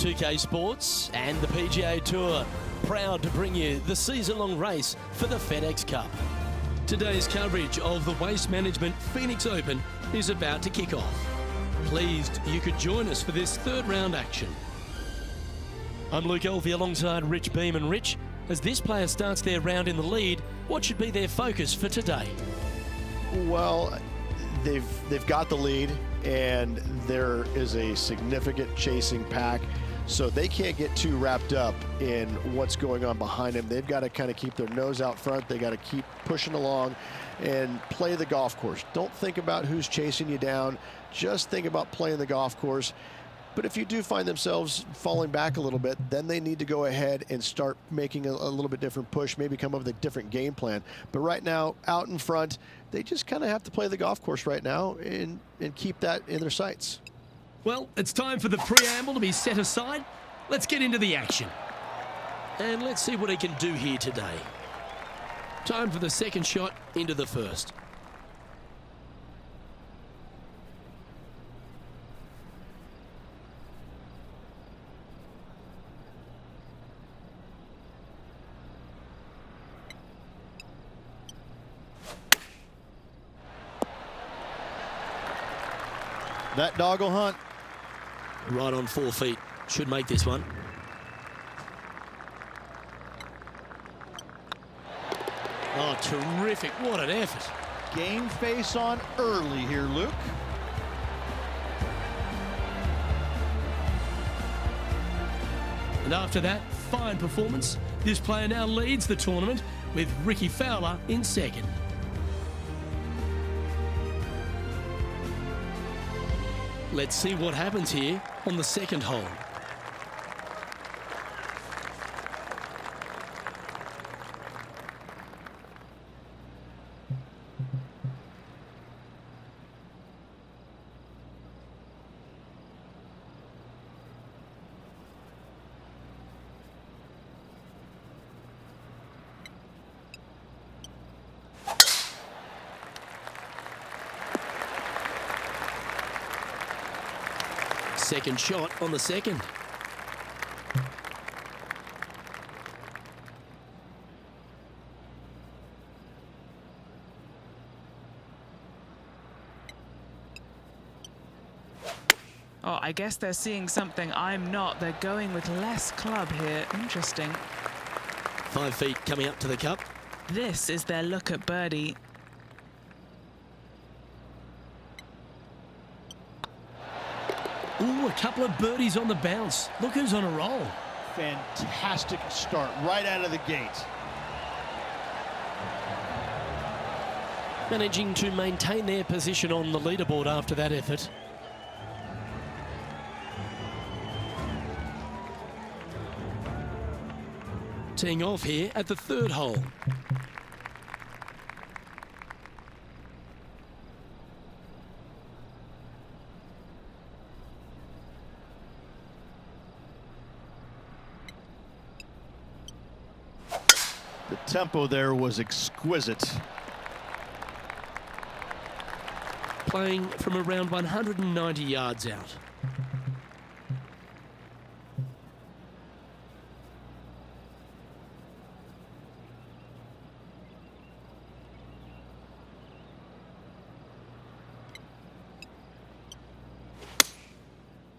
2K Sports and the PGA Tour, proud to bring you the season-long race for the FedEx Cup. Today's coverage of the Waste Management Phoenix Open is about to kick off. Pleased you could join us for this third round action. I'm Luke Elvey alongside Rich Beam. And Rich, as this player starts their round in the lead, what should be their focus for today? Well, they've got the lead, and there is a significant chasing pack, so they can't get too wrapped up in what's going on behind them. They've got to kind of keep their nose out front. They got to keep pushing along and play the golf course. Don't think about who's chasing you down. Just think about playing the golf course. But if you do find themselves falling back a little bit, then they need to go ahead and start making a little bit different push, maybe come up with a different game plan. But right now, out in front, they just kind of have to play the golf course right now and keep that in their sights. Well, it's time for the preamble to be set aside. Let's get into the action. And let's see what he can do here today. Time for the second shot into the first. That dog will hunt. Right on 4 feet. Should make this one. Oh, terrific. What an effort. Game face on early here, Luke. And after that fine performance, this player now leads the tournament with Ricky Fowler in second. Let's see what happens here on the second hole. Second shot on the second. Oh, I guess they're seeing something I'm not. They're going with less club here. Interesting. 5 feet coming up to the cup. This is their look at birdie. Ooh, a couple of birdies on the bounce. Look who's on a roll. Fantastic start right out of the gate. Managing to maintain their position on the leaderboard after that effort. Teeing off here at the third hole. The tempo there was exquisite. Playing from around 190 yards out.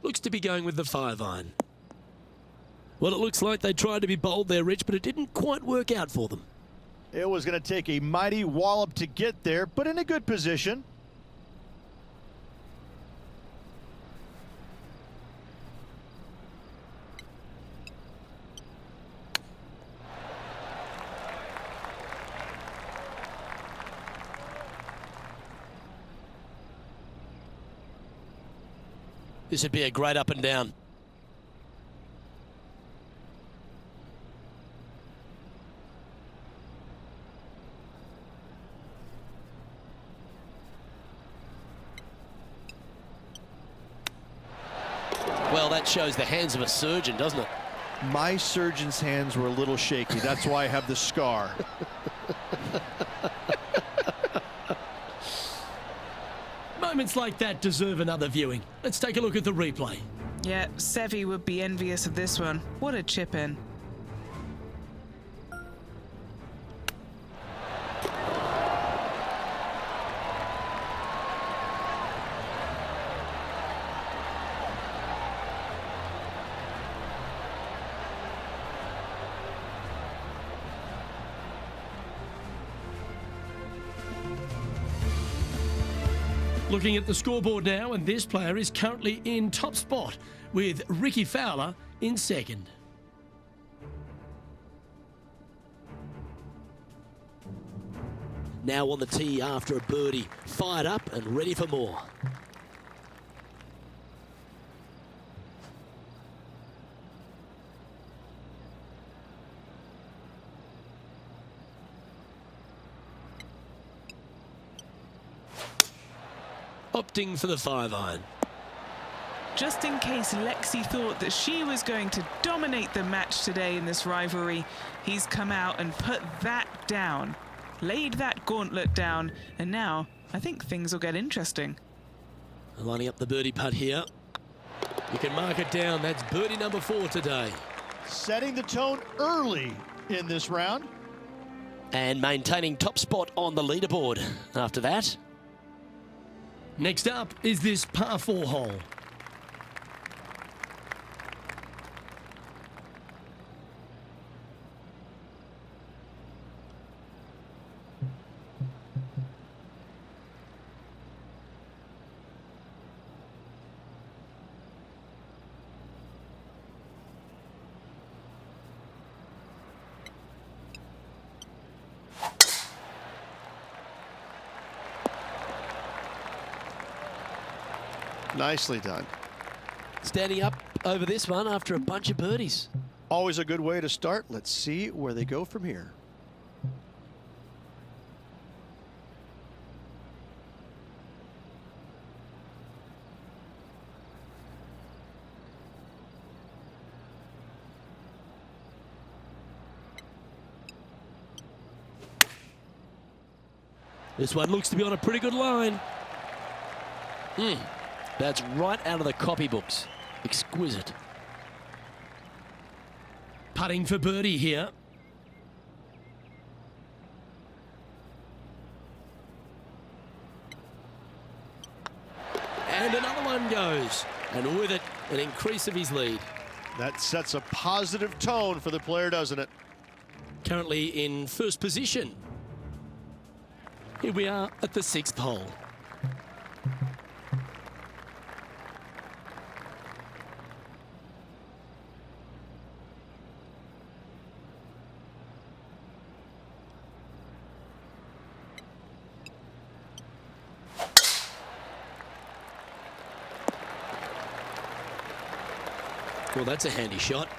Looks to be going with the 5-iron. Well, it looks like they tried to be bold there, Rich, but it didn't quite work out for them. It was going to take a mighty wallop to get there, but in a good position. This would be a great up and down. Well, that shows the hands of a surgeon, doesn't it? My surgeon's hands were a little shaky. That's why I have the scar. Moments like that deserve another viewing. Let's take a look at the replay. Yeah, Seve would be envious of this one. What a chip in. Looking at the scoreboard now, and this player is currently in top spot with Ricky Fowler in second. Now on the tee after a birdie, fired up and ready for more. Opting for the 5-iron. Just in case Lexi thought that she was going to dominate the match today in this rivalry, he's come out and put that down, laid that gauntlet down, and now I think things will get interesting. Lining up the birdie putt here. You can mark it down. That's birdie number 4 today. Setting the tone early in this round. And maintaining top spot on the leaderboard after that. Next up is this par 4 hole. Nicely done. Standing up over this one after a bunch of birdies. Always a good way to start. Let's see where they go from here. This one looks to be on a pretty good line. That's right out of the copybooks. Exquisite. Putting for birdie here. And another one goes. And with it, an increase of his lead. That sets a positive tone for the player, doesn't it? Currently in first position. Here we are at the 6th hole. Well, that's a handy shot.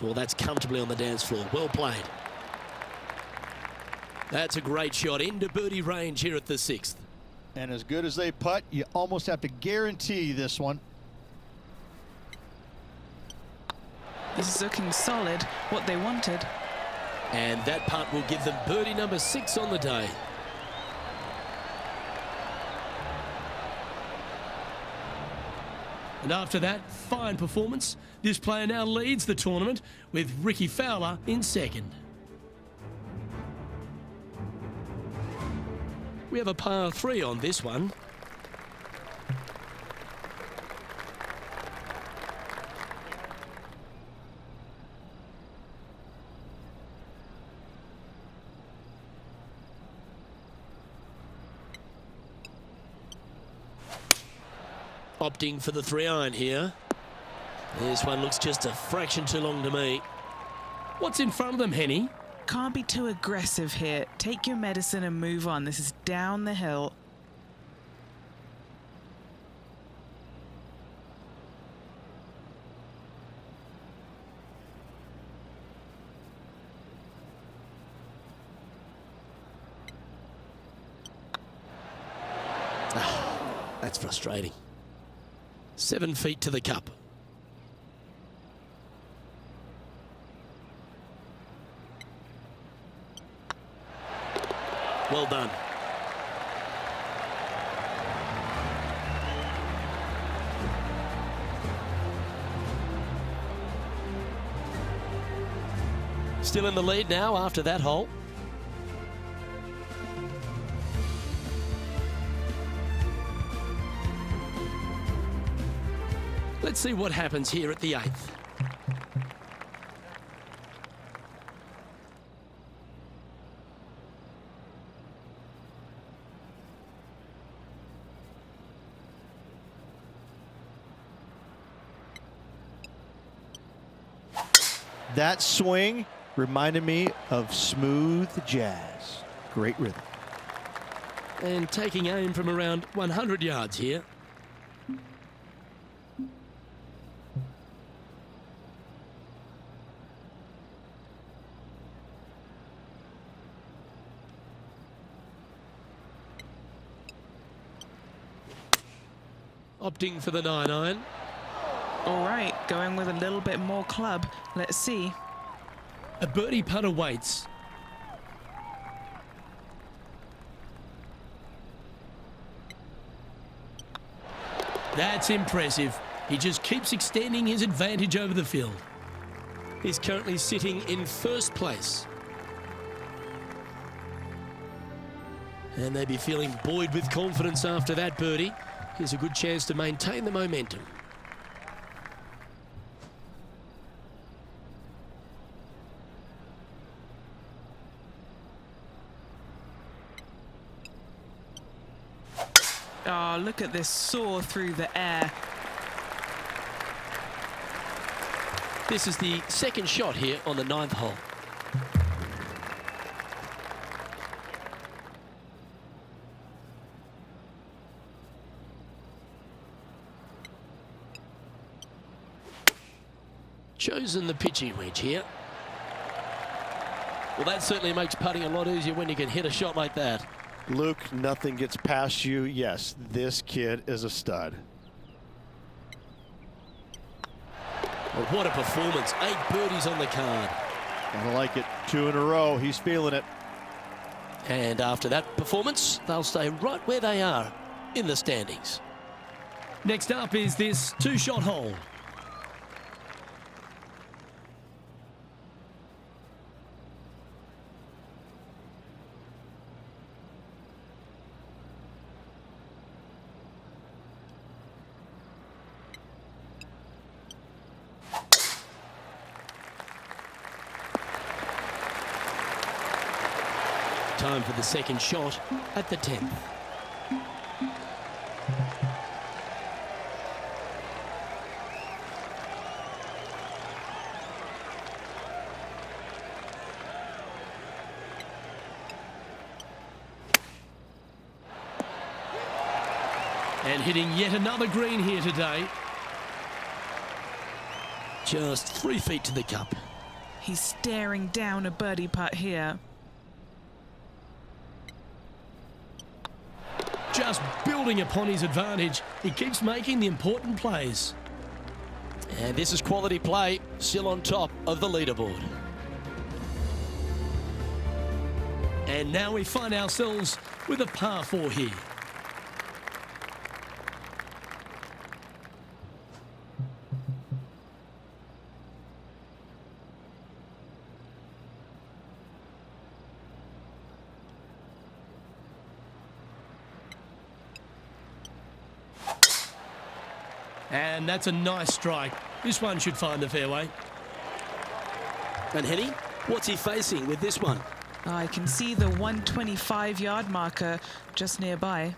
Well, that's comfortably on the dance floor. Well played. That's a great shot into birdie range here at the 6th. And as good as they putt, you almost have to guarantee this one. This is looking solid, what they wanted. And that putt will give them birdie number 6 on the day. And after that fine performance, this player now leads the tournament with Ricky Fowler in second. We have a par 3 on this one. Opting for the 3-iron here. This one looks just a fraction too long to me. What's in front of them, Henny? Can't be too aggressive here. Take your medicine and move on. This is down the hill. That's frustrating. 7 feet to the cup. Well done. Still in the lead now after that hole. Let's see what happens here at the 8th. That swing reminded me of smooth jazz. Great rhythm. And taking aim from around 100 yards here. Opting for the 9-iron. All right, going with a little bit more club. Let's see. A birdie putt awaits. That's impressive. He just keeps extending his advantage over the field. He's currently sitting in first place. And they'd be feeling buoyed with confidence after that birdie. Here's a good chance to maintain the momentum. Oh, look at this soar through the air. This is the second shot here on the 9th hole. Chosen the pitching wedge here. Well, that certainly makes putting a lot easier when you can hit a shot like that. Luke, nothing gets past you. Yes, this kid is a stud. Well, what a performance. 8 birdies on the card. Gotta like it. 2 in a row. He's feeling it. And after that performance, they'll stay right where they are in the standings. Next up is this 2-shot hole. Time for the second shot at the 10th. And hitting yet another green here today. Just 3 feet to the cup. He's staring down a birdie putt here. Just building upon his advantage. He keeps making the important plays. And this is quality play, still on top of the leaderboard. And now we find ourselves with a par 4 here. And that's a nice strike. This one should find the fairway. And Henny, what's he facing with this one? I can see the 125-yard marker just nearby.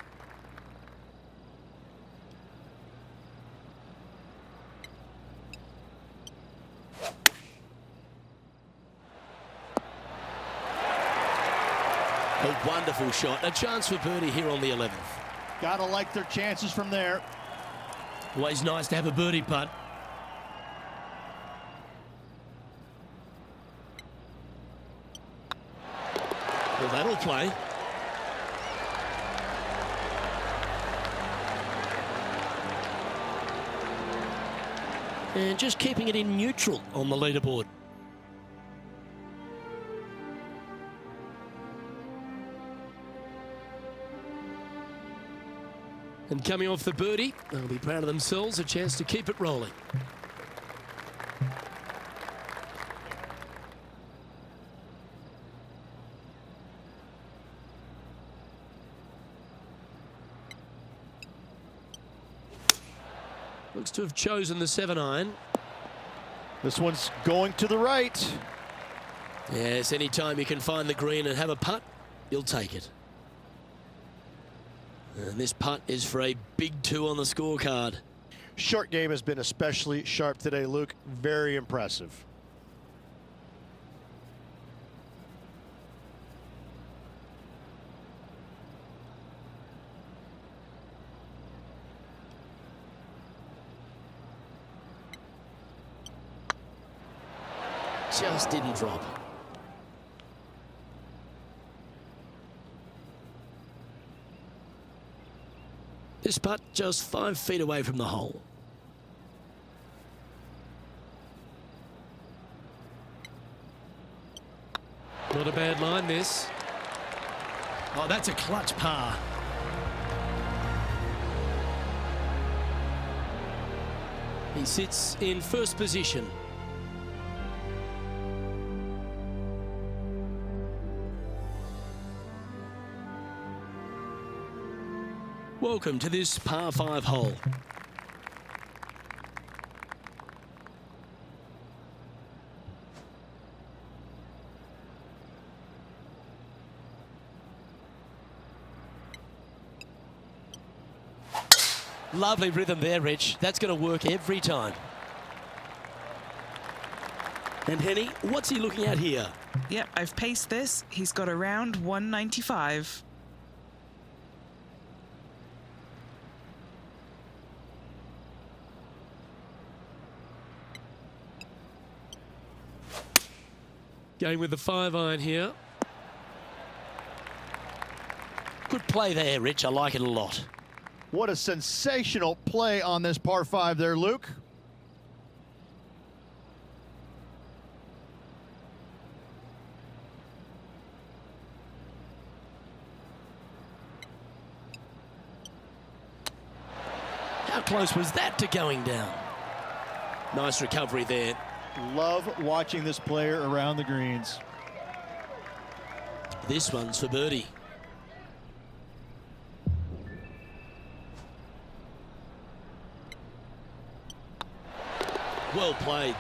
A wonderful shot. A chance for birdie here on the 11th. Gotta like their chances from there. Always nice to have a birdie putt. Well, that'll play. And just keeping it in neutral on the leaderboard. And coming off the birdie, they'll be proud of themselves, a chance to keep it rolling. Looks to have chosen the 7-iron. This one's going to the right. Yes, anytime you can find the green and have a putt, you'll take it. And this putt is for a big 2 on the scorecard. Short game has been especially sharp today, Luke. Very impressive. Just didn't drop. This putt just 5 feet away from the hole. Not a bad line, this. Oh, that's a clutch par. He sits in first position. Welcome to this par 5 hole. Lovely rhythm there, Rich. That's going to work every time. And Henny, what's he looking at here? Yep, I've paced this. He's got around 195. Going with the 5-iron here. Good play there, Rich. I like it a lot. What a sensational play on this par 5 there, Luke. How close was that to going down? Nice recovery there. Love watching this player around the greens. This one's for birdie. Well played.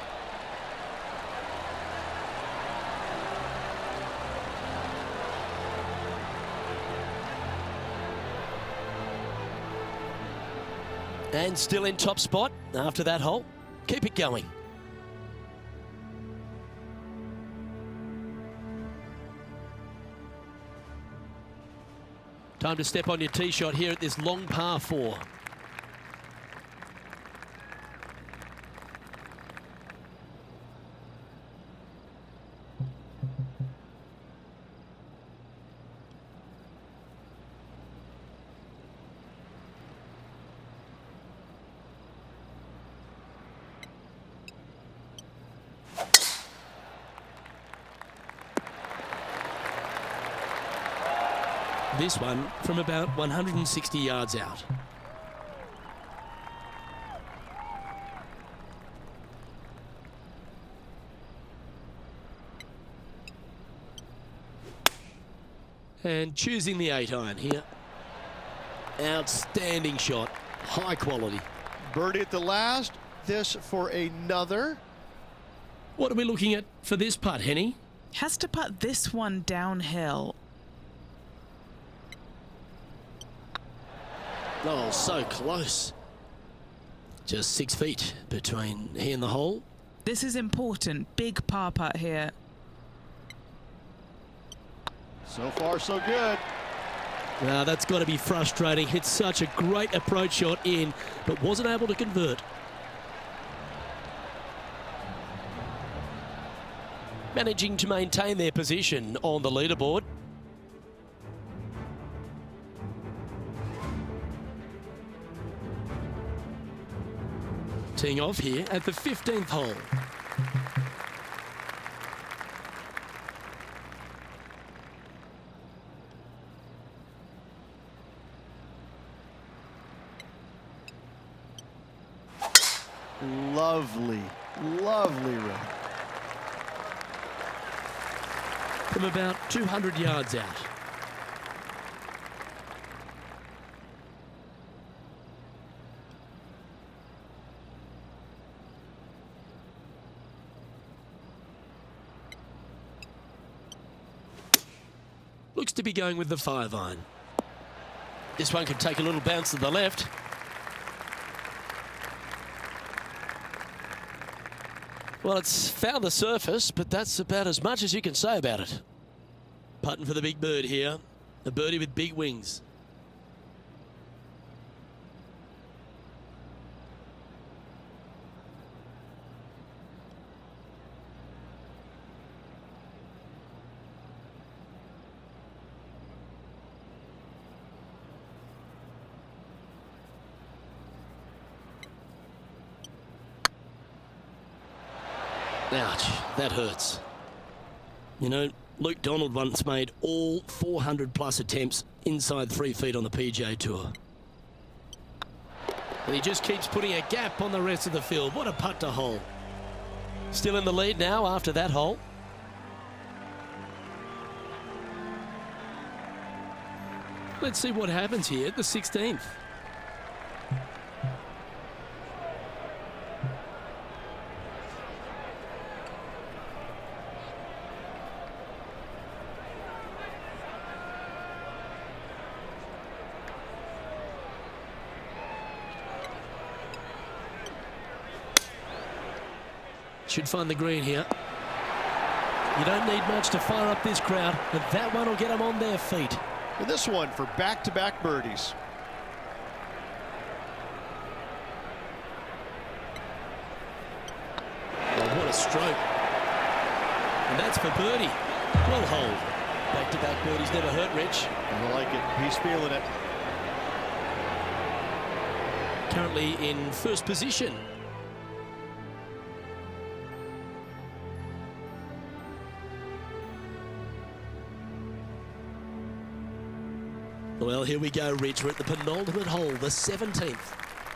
And still in top spot after that hole. Keep it going. Time to step on your tee shot here at this long par 4. This one from about 160 yards out. And choosing the 8-iron here. Outstanding shot. High quality. Birdie at the last. This for another. What are we looking at for this putt, Henny? Has to putt this one downhill. Oh, so close. Just 6 feet between he and the hole. This is important. Big par putt here. So far, so good. Now that's got to be frustrating. Hit such a great approach shot in, but wasn't able to convert. Managing to maintain their position on the leaderboard. Teeing off here at the 15th hole. lovely, lovely room. From about 200 yards out. Looks to be going with the 5-iron. This one can take a little bounce to the left. Well, it's found the surface, but that's about as much as you can say about it. Putting for the big bird here. A birdie with big wings. Ouch, that hurts. You know, Luke Donald once made all 400+ attempts inside 3 feet on the PGA Tour. And he just keeps putting a gap on the rest of the field. What a putt to hole. Still in the lead now after that hole. Let's see what happens here at the 16th. Should find the green here. You don't need much to fire up this crowd, but that one will get them on their feet. And this one for back-to-back birdies. Oh, what a stroke. And that's for birdie. Well hold. Back-to-back birdies never hurt, Rich. I like it. He's feeling it. Currently in first position. Well, here we go, Rich. We're at the penultimate hole, the 17th.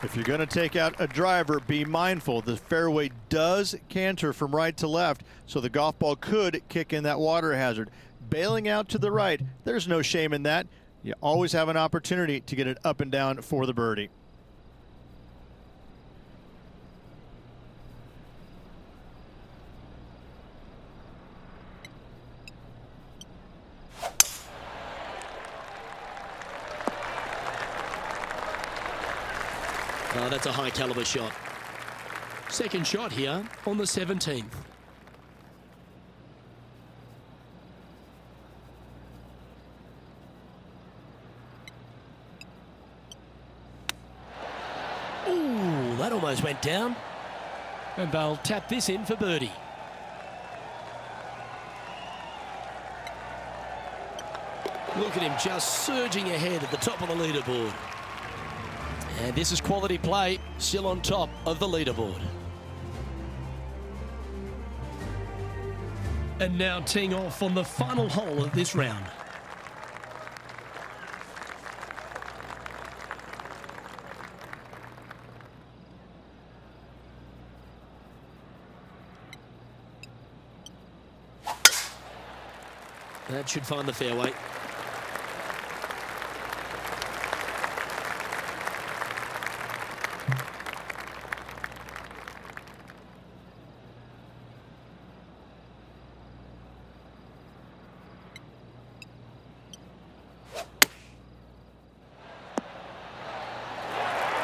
If you're going to take out a driver, be mindful. The fairway does canter from right to left, so the golf ball could kick in that water hazard. Bailing out to the right, there's no shame in that. You always have an opportunity to get it up and down for the birdie. Oh, that's a high caliber shot. Second shot here on the 17th. Ooh, that almost went down. And they'll tap this in for birdie. Look at him just surging ahead at the top of the leaderboard. And this is quality play, still on top of the leaderboard. And now teeing off on the final hole of this round. That should find the fairway.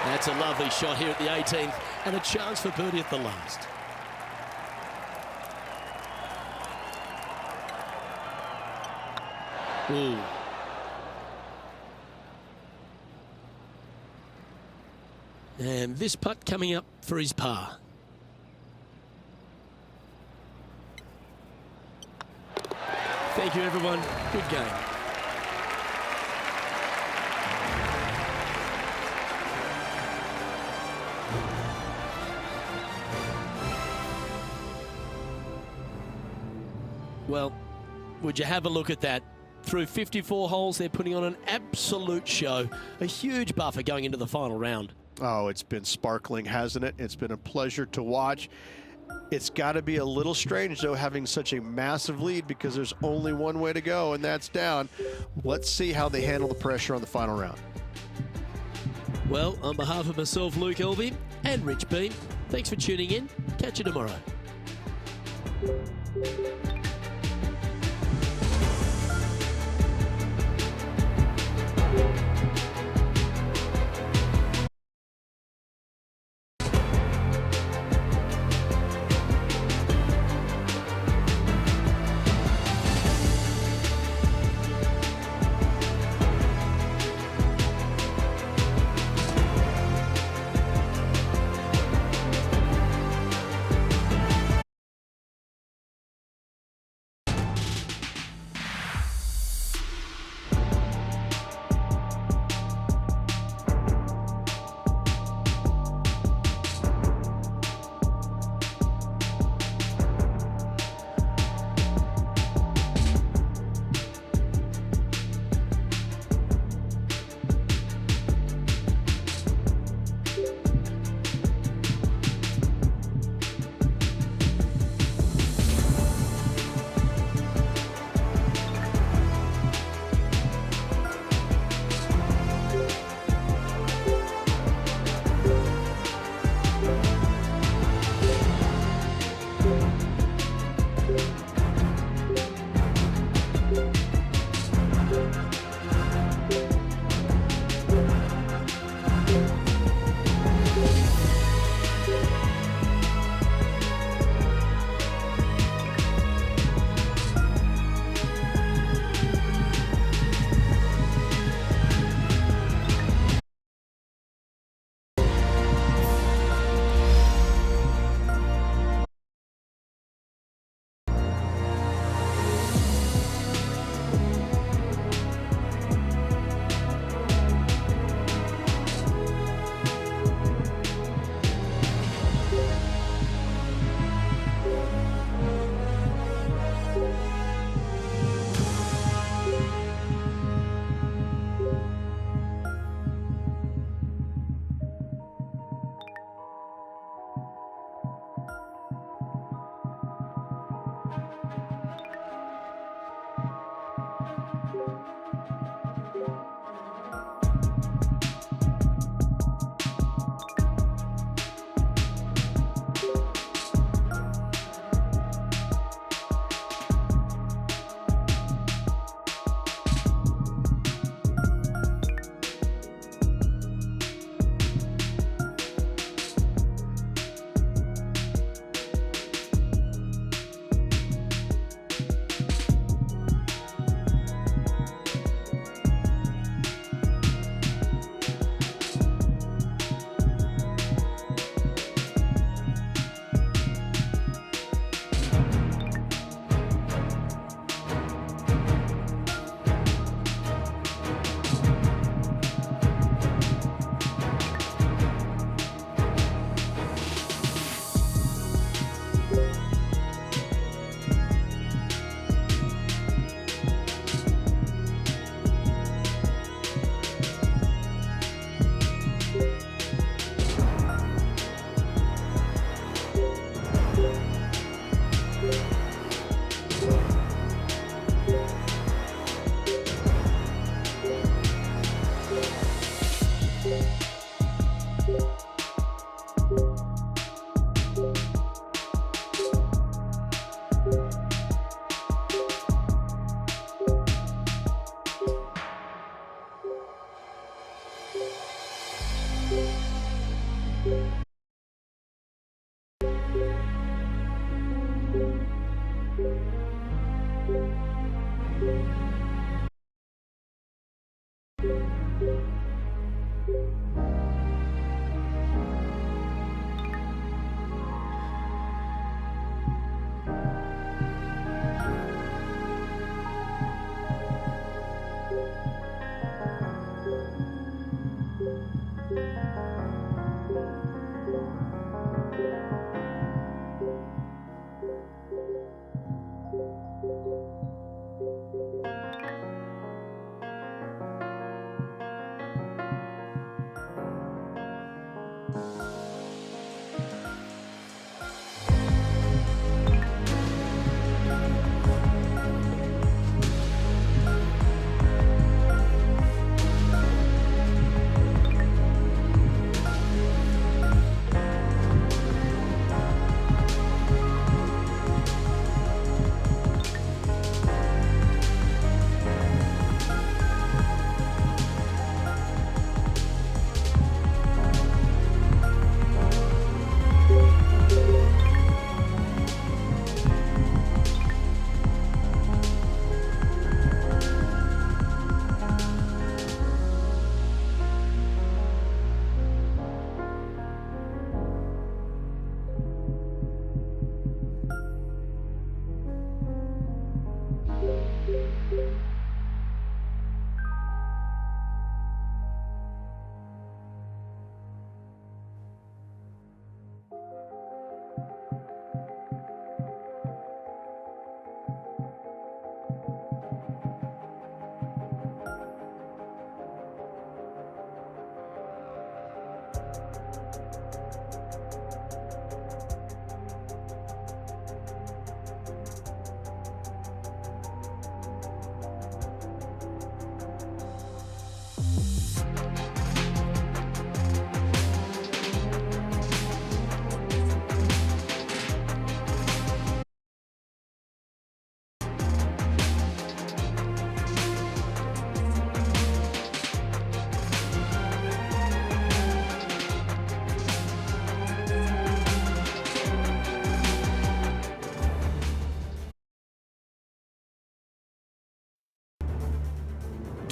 That's a lovely shot here at the 18th and a chance for birdie at the last. Ooh. And this putt coming up for his par. Thank you, everyone. Good game. Well, would you have a look at that? Through 54 holes, they're putting on an absolute show. A huge buffer going into the final round. Oh, it's been sparkling, hasn't it? It's been a pleasure to watch. It's got to be a little strange, though, having such a massive lead, because there's only one way to go, and that's down. Let's see how they handle the pressure on the final round. Well, on behalf of myself, Luke Elvey, and Rich Beam, thanks for tuning in. Catch you tomorrow.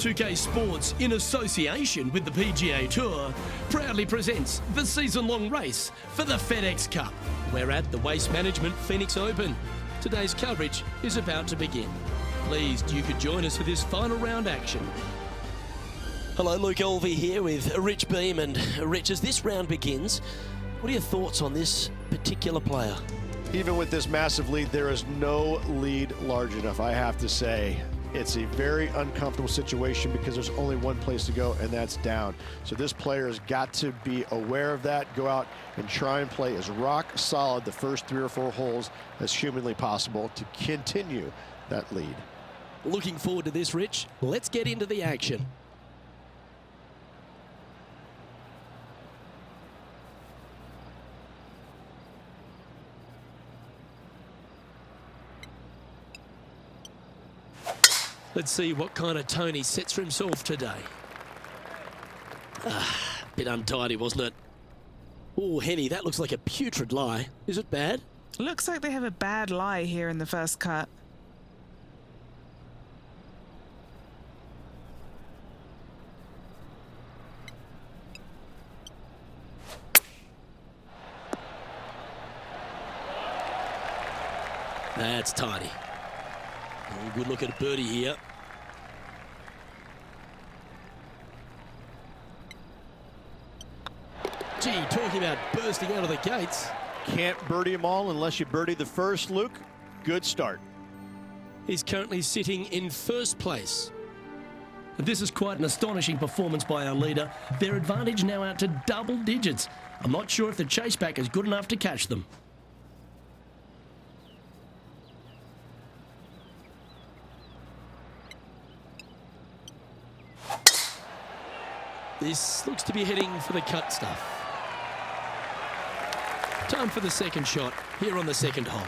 2K Sports, in association with the PGA Tour, proudly presents the season-long race for the FedEx Cup. We're at the Waste Management Phoenix Open. Today's coverage is about to begin. Pleased you could join us for this final round action. Hello, Luke Elvey here with Rich Beam. And Rich, as this round begins, what are your thoughts on this particular player? Even with this massive lead, there is no lead large enough, I have to say. It's a very uncomfortable situation because there's only one place to go, and that's down. So this player has got to be aware of that, go out and try and play as rock solid the first 3 or 4 holes as humanly possible to continue that lead. Looking forward to this, Rich. Let's get into the action. Let's see what kind of tone he sets for himself today. Bit untidy, wasn't it? Oh, Henny, that looks like a putrid lie. Is it bad? Looks like they have a bad lie here in the first cut. That's tidy. Oh, good look at birdie here. Gee, talking about bursting out of the gates. Can't birdie them all unless you birdie the first, Luke. Good start. He's currently sitting in first place. This is quite an astonishing performance by our leader. Their advantage now out to double digits. I'm not sure if the chase back is good enough to catch them. This looks to be heading for the cut stuff. Time for the second shot here on the second hole.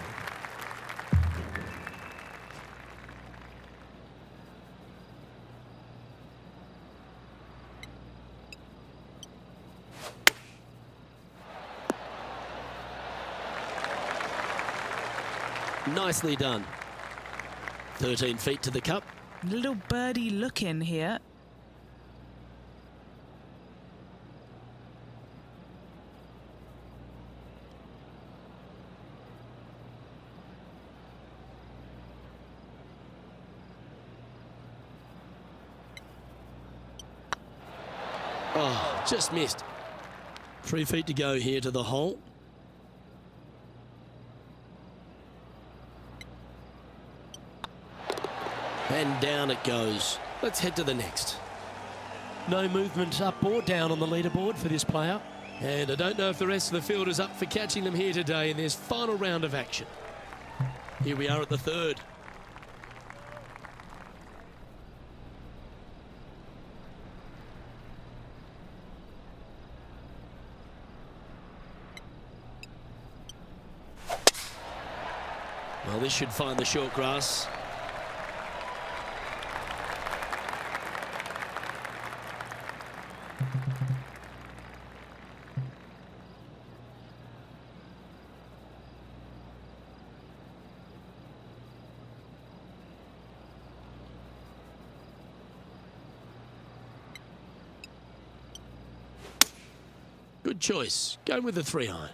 Nicely done. 13 feet to the cup. Little birdie look in here. Oh, just missed. 3 feet to go here to the hole. And down it goes. Let's head to the next. No movement up or down on the leaderboard for this player. And I don't know if the rest of the field is up for catching them here today in this final round of action. Here we are at the third. Well, this should find the short grass. Good choice. Going with the 3-iron.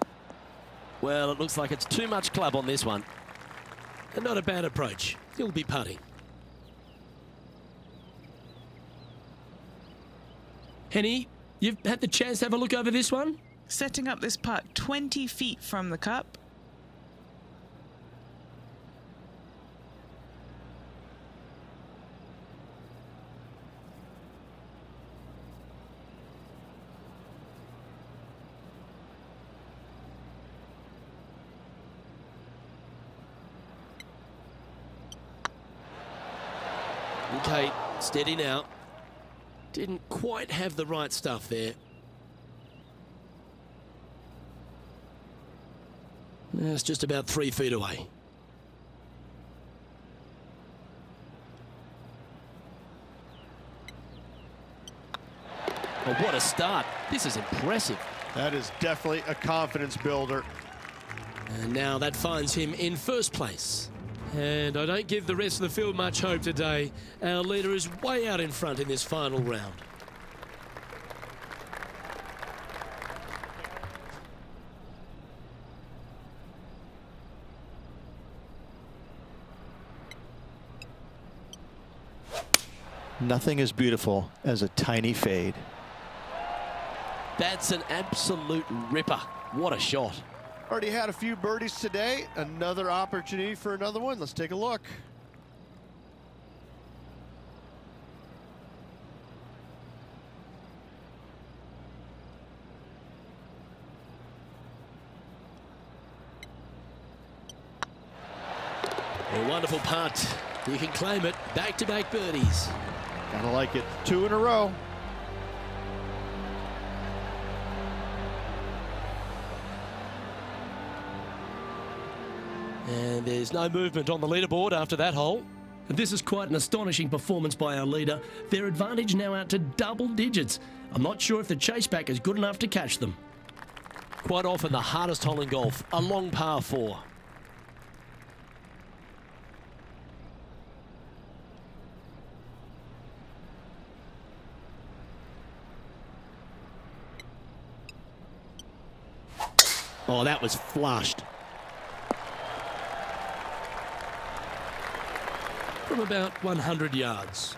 Well, it looks like it's too much club on this one. And not a bad approach. He'll be putting. Henny, you've had the chance to have a look over this one? Setting up this putt 20 feet from the cup. Okay, steady now. Didn't quite have the right stuff there. It's just about 3 feet away. Oh, what a start. This is impressive. That is definitely a confidence builder. And now that finds him in first place. And I don't give the rest of the field much hope today. Our leader is way out in front in this final round. Nothing as beautiful as a tiny fade. That's an absolute ripper. What a shot. Already had a few birdies today. Another opportunity for another one. Let's take a look. A wonderful putt. You can claim it. Back-to-back birdies. Gotta like it. 2 in a row. And there's no movement on the leaderboard after that hole. This is quite an astonishing performance by our leader. Their advantage now out to double digits. I'm not sure if the chase back is good enough to catch them. Quite often the hardest hole in golf, a long par 4. Oh, that was flushed. From about 100 yards.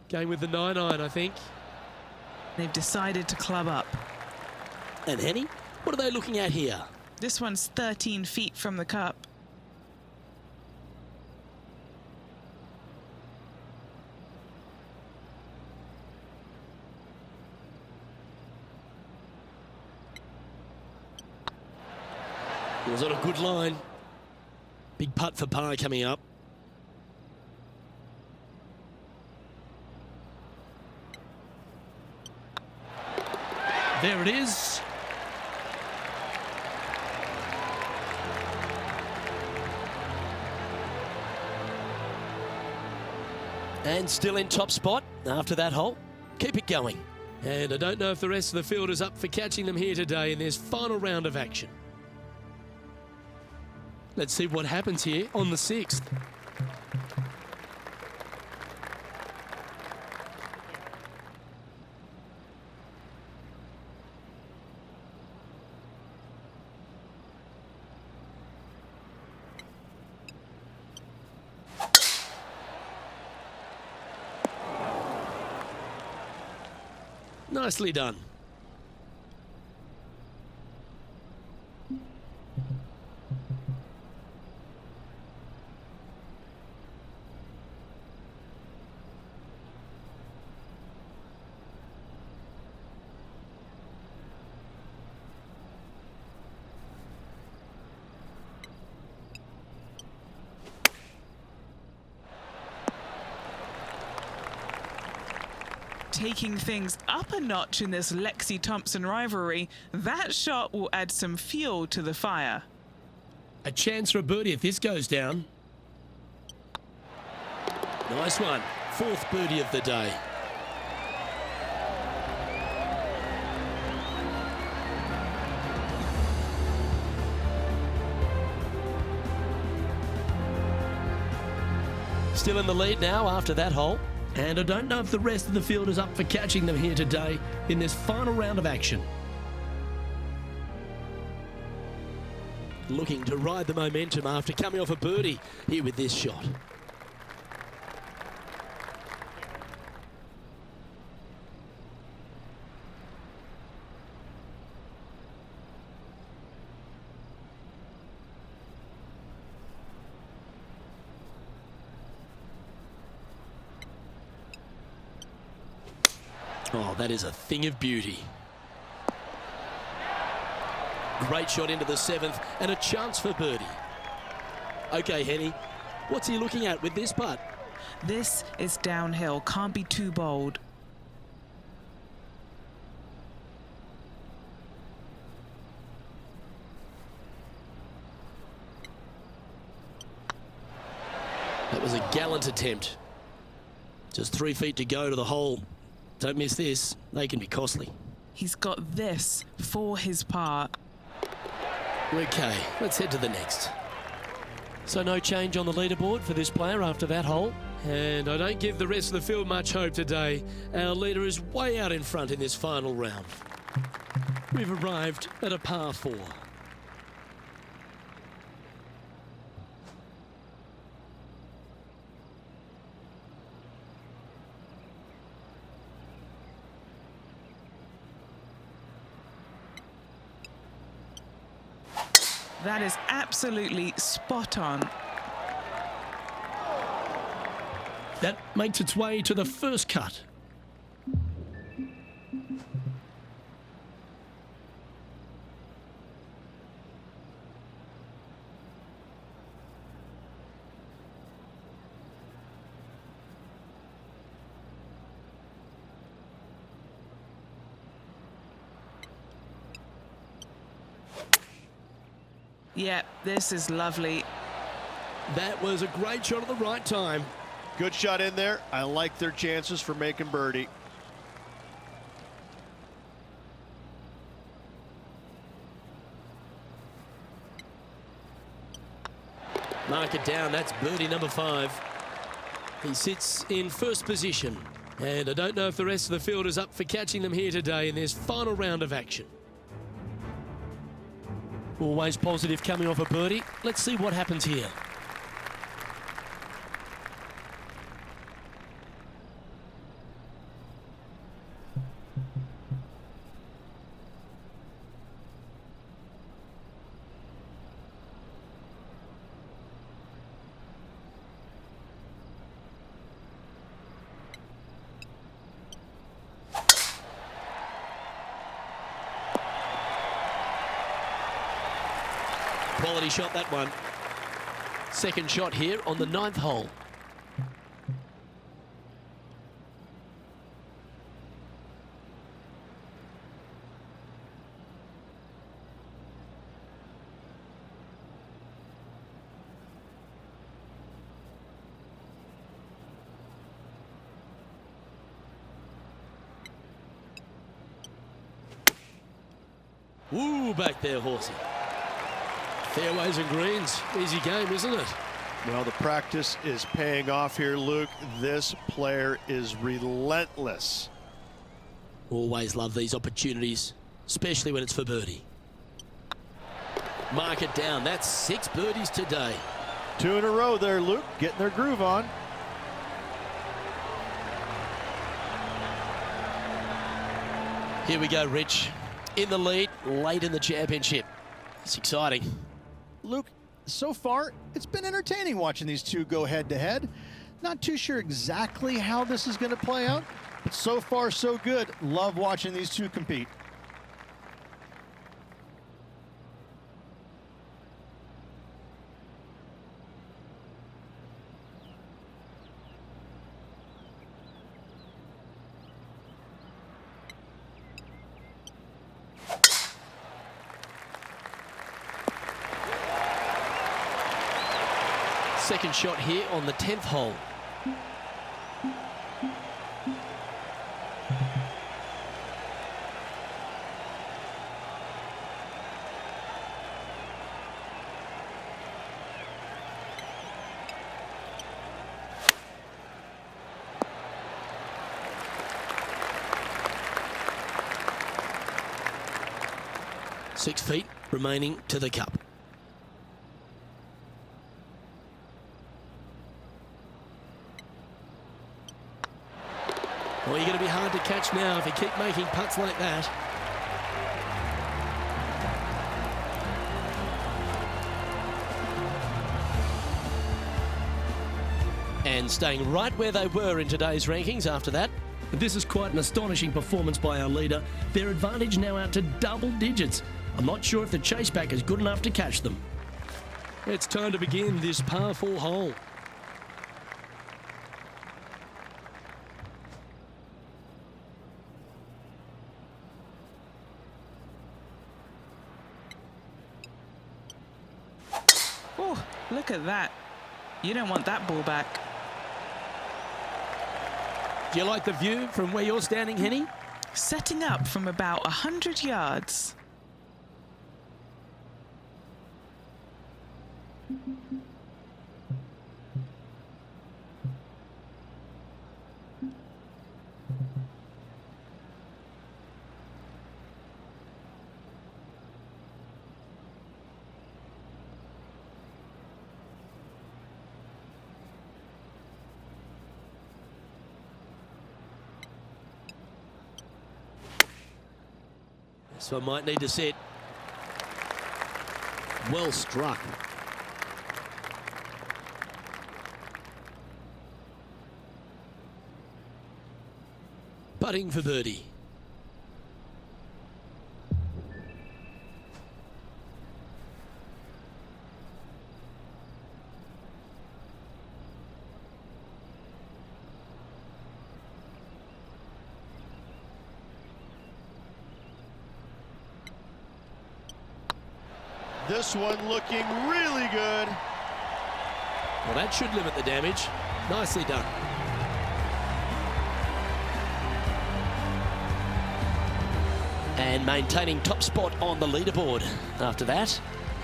Going with the 9-iron, I think. They've decided to club up. And Henny, what are they looking at here? This one's 13 feet from the cup. It was on a good line. Big putt for par coming up. There it is. And still in top spot after that hole. Keep it going. And I don't know if the rest of the field is up for catching them here today in this final round of action. Let's see what happens here on the 6th. Nicely done. Taking things up a notch in this Lexi-Thompson rivalry, that shot will add some fuel to the fire. A chance for a birdie if this goes down. Nice one. 4th birdie of the day. Still in the lead now after that hole. And I don't know if the rest of the field is up for catching them here today in this final round of action. Looking to ride the momentum after coming off a birdie here with this shot. Oh, that is a thing of beauty. Great shot into the 7th and a chance for birdie. Okay, Henny, what's he looking at with this putt? This is downhill, can't be too bold. That was a gallant attempt. Just 3 feet to go to the hole. Don't miss this. They can be costly. He's got this for his par. Okay, let's head to the next. So no change on the leaderboard for this player after that hole. And I don't give the rest of the field much hope today. Our leader is way out in front in this final round. We've arrived at a par 4. That is absolutely spot on. That makes its way to the first cut. Yeah, this is lovely. That was a great shot at the right time. Good shot in there. I like their chances for making birdie. Mark it down. That's birdie number 5. He sits in first position. And I don't know if the rest of the field is up for catching them here today in this final round of action. Always positive coming off a birdie. Let's see what happens here. Quality shot, that one. Second shot here on the 9th hole. Ooh, back there, horsey. Fairways and greens. Easy game, isn't it? Well, the practice is paying off here, Luke. This player is relentless. Always love these opportunities, especially when it's for birdie. Mark it down. That's 6 birdies today. 2 in a row there, Luke. Getting their groove on. Here we go, Rich. In the lead, late in the championship. It's exciting. Luke, so far, it's been entertaining watching these two go head-to-head. Not too sure exactly how this is going to play out, but so far, so good. Love watching these two compete. Second shot here on the 10th hole. Six feet remaining to the cup. Well, you're going to be hard to catch now if you keep making putts like that. And staying right where they were in today's rankings after that. This is quite an astonishing performance by our leader. Their advantage now out to double digits. I'm not sure if the chase back is good enough to catch them. It's time to begin this par 4 hole. Oh, look at that. You don't want that ball back. Do you like the view from where you're standing, Henny? Setting up from about 100 yards. So I might need to set. Well struck. Putting for birdie. This one looking really good. Well, that should limit the damage. Nicely done. And maintaining top spot on the leaderboard after that.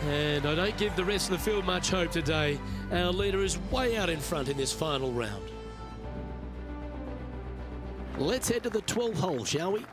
And I don't give the rest of the field much hope today. Our leader is way out in front in this final round. Let's head to the 12th hole, shall we?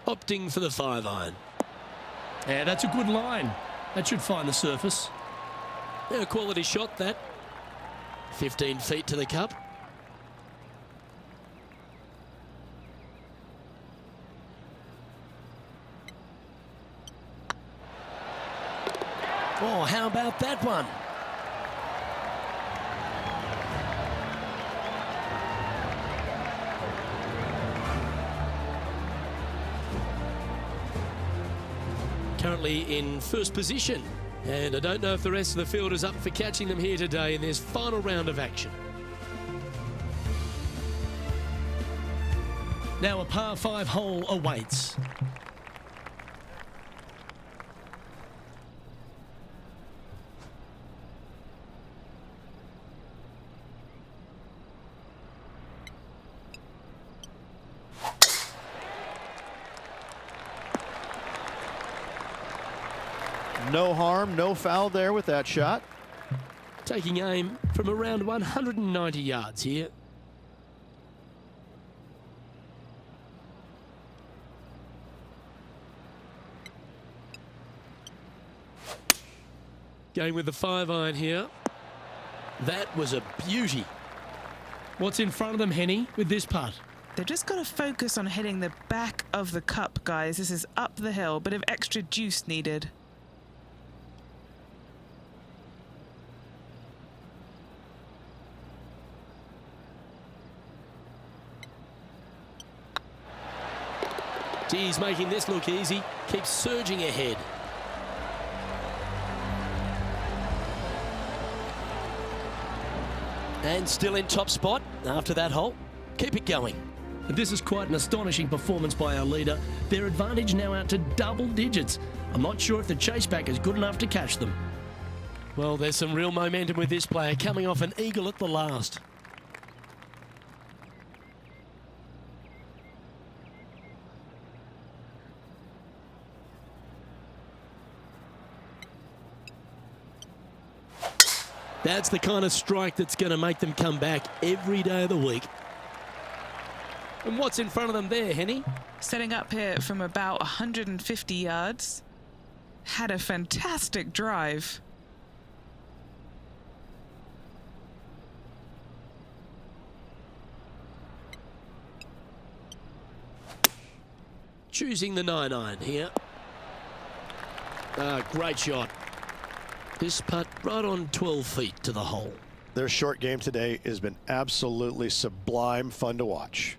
Opting for the 5-iron. Yeah, that's a good line. That should find the surface. A quality shot, that. 15 feet to the cup. Oh, how about that one? Currently in first position, and I don't know if the rest of the field is up for catching them here today in this final round of action. Now a par 5 hole awaits. No harm, no foul there with that shot. Taking aim from around 190 yards here. Going with the 5-iron here. That was a beauty. What's in front of them, Henny, with this putt? They've just got to focus on hitting the back of the cup, guys. This is up the hill, bit of extra juice needed. He's making this look easy. Keeps surging ahead. And still in top spot after that hole. Keep it going. This is quite an astonishing performance by our leader. Their advantage now out to double digits. I'm not sure if the chase back is good enough to catch them. Well, there's some real momentum with this player coming off an eagle at the last. That's the kind of strike that's going to make them come back every day of the week. And what's in front of them there, Henny? Setting up here from about 150 yards. Had a fantastic drive. Choosing the 9-iron here. Great shot. This putt right on 12 feet to the hole. Their short game today has been absolutely sublime fun to watch.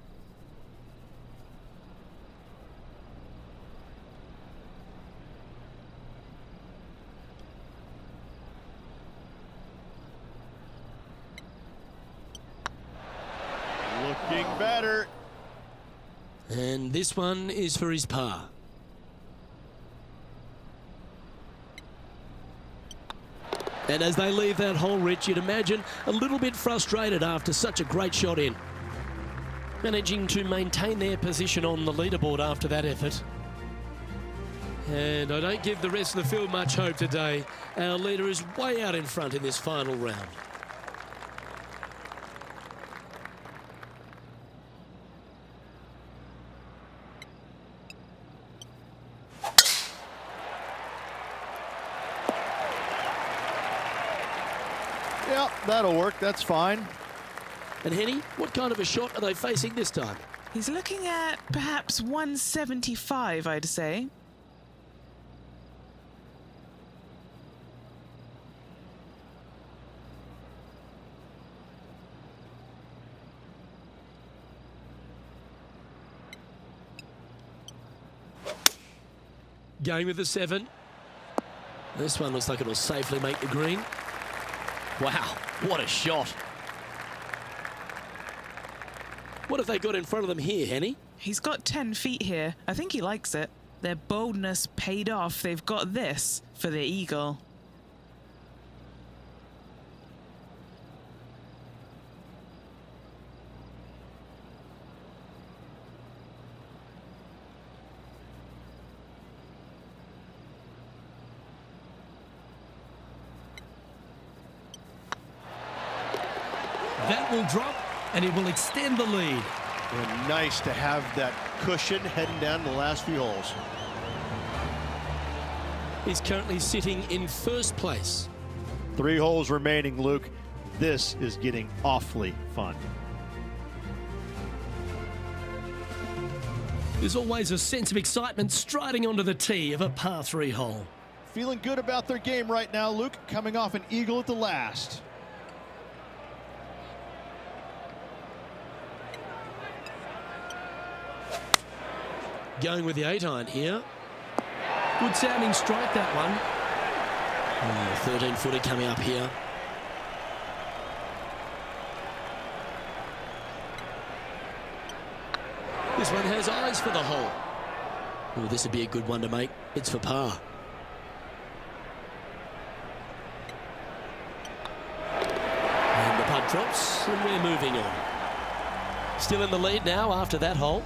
Looking better. And this one is for his par. And as they leave that hole, Rich, you'd imagine a little bit frustrated after such a great shot in. Managing to maintain their position on the leaderboard after that effort. And I don't give the rest of the field much hope today. Our leader is way out in front in this final round. Yep, that'll work. That's fine. And Henny, what kind of a shot are they facing this time? He's looking at perhaps 175, I'd say. Going with the 7. This one looks like it'll safely make the green. Wow, what a shot. What have they got in front of them here, Henny? He's got 10 feet here. I think he likes it. Their boldness paid off. They've got this for the eagle. That will drop, and it will extend the lead. And nice to have that cushion heading down the last few holes. He's currently sitting in first place. 3 holes remaining, Luke. This is getting awfully fun. There's always a sense of excitement striding onto the tee of a par 3 hole. Feeling good about their game right now, Luke, coming off an eagle at the last. Going with the 8-iron here. Good sounding strike, that one. 13-footer coming up here. This one has eyes for the hole. Oh, this would be a good one to make. It's for par. And the putt drops, and we're moving on. Still in the lead now after that hole.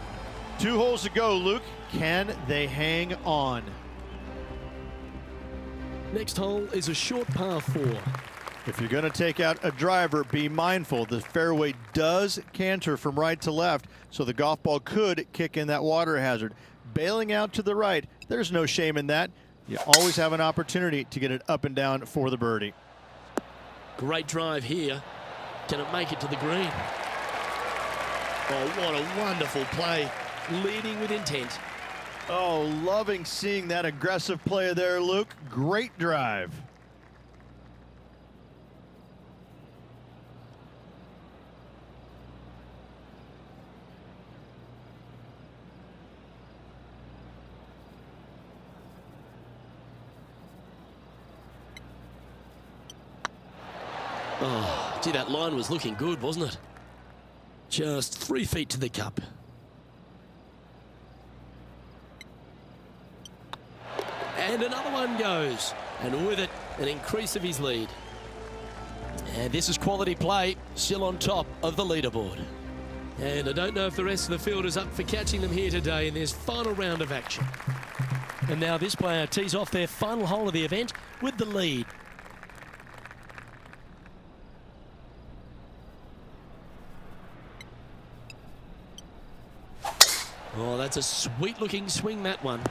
2 holes to go, Luke. Can they hang on? Next hole is a short par 4. If you're going to take out a driver, be mindful. The fairway does canter from right to left, so the golf ball could kick in that water hazard. Bailing out to the right, there's no shame in that. You always have an opportunity to get it up and down for the birdie. Great drive here. Can it make it to the green? Oh, what a wonderful play. Leading with intent. Oh, loving seeing that aggressive play there, Luke. Great drive. Oh, gee, that line was looking good, wasn't it? Just 3 feet to the cup. And another one goes. And with it, an increase of his lead. And this is quality play, still on top of the leaderboard. And I don't know if the rest of the field is up for catching them here today in this final round of action. And now this player tees off their final hole of the event with the lead. Oh, that's a sweet-looking swing, that one.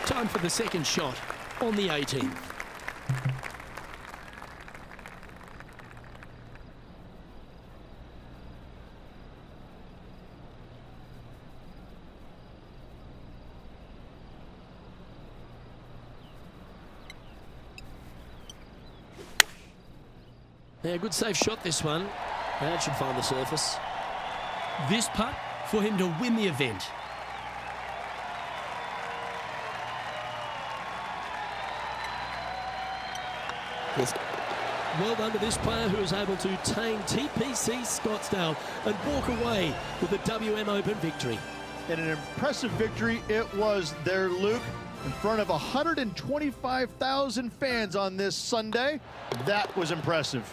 Time for the second shot on the 18th. Yeah, good safe shot this one. That should find the surface. This putt for him to win the event. Yes. Well done to this player who was able to tame TPC Scottsdale and walk away with the WM Open victory. And an impressive victory it was there, Luke, in front of 125,000 fans on this Sunday. That was impressive.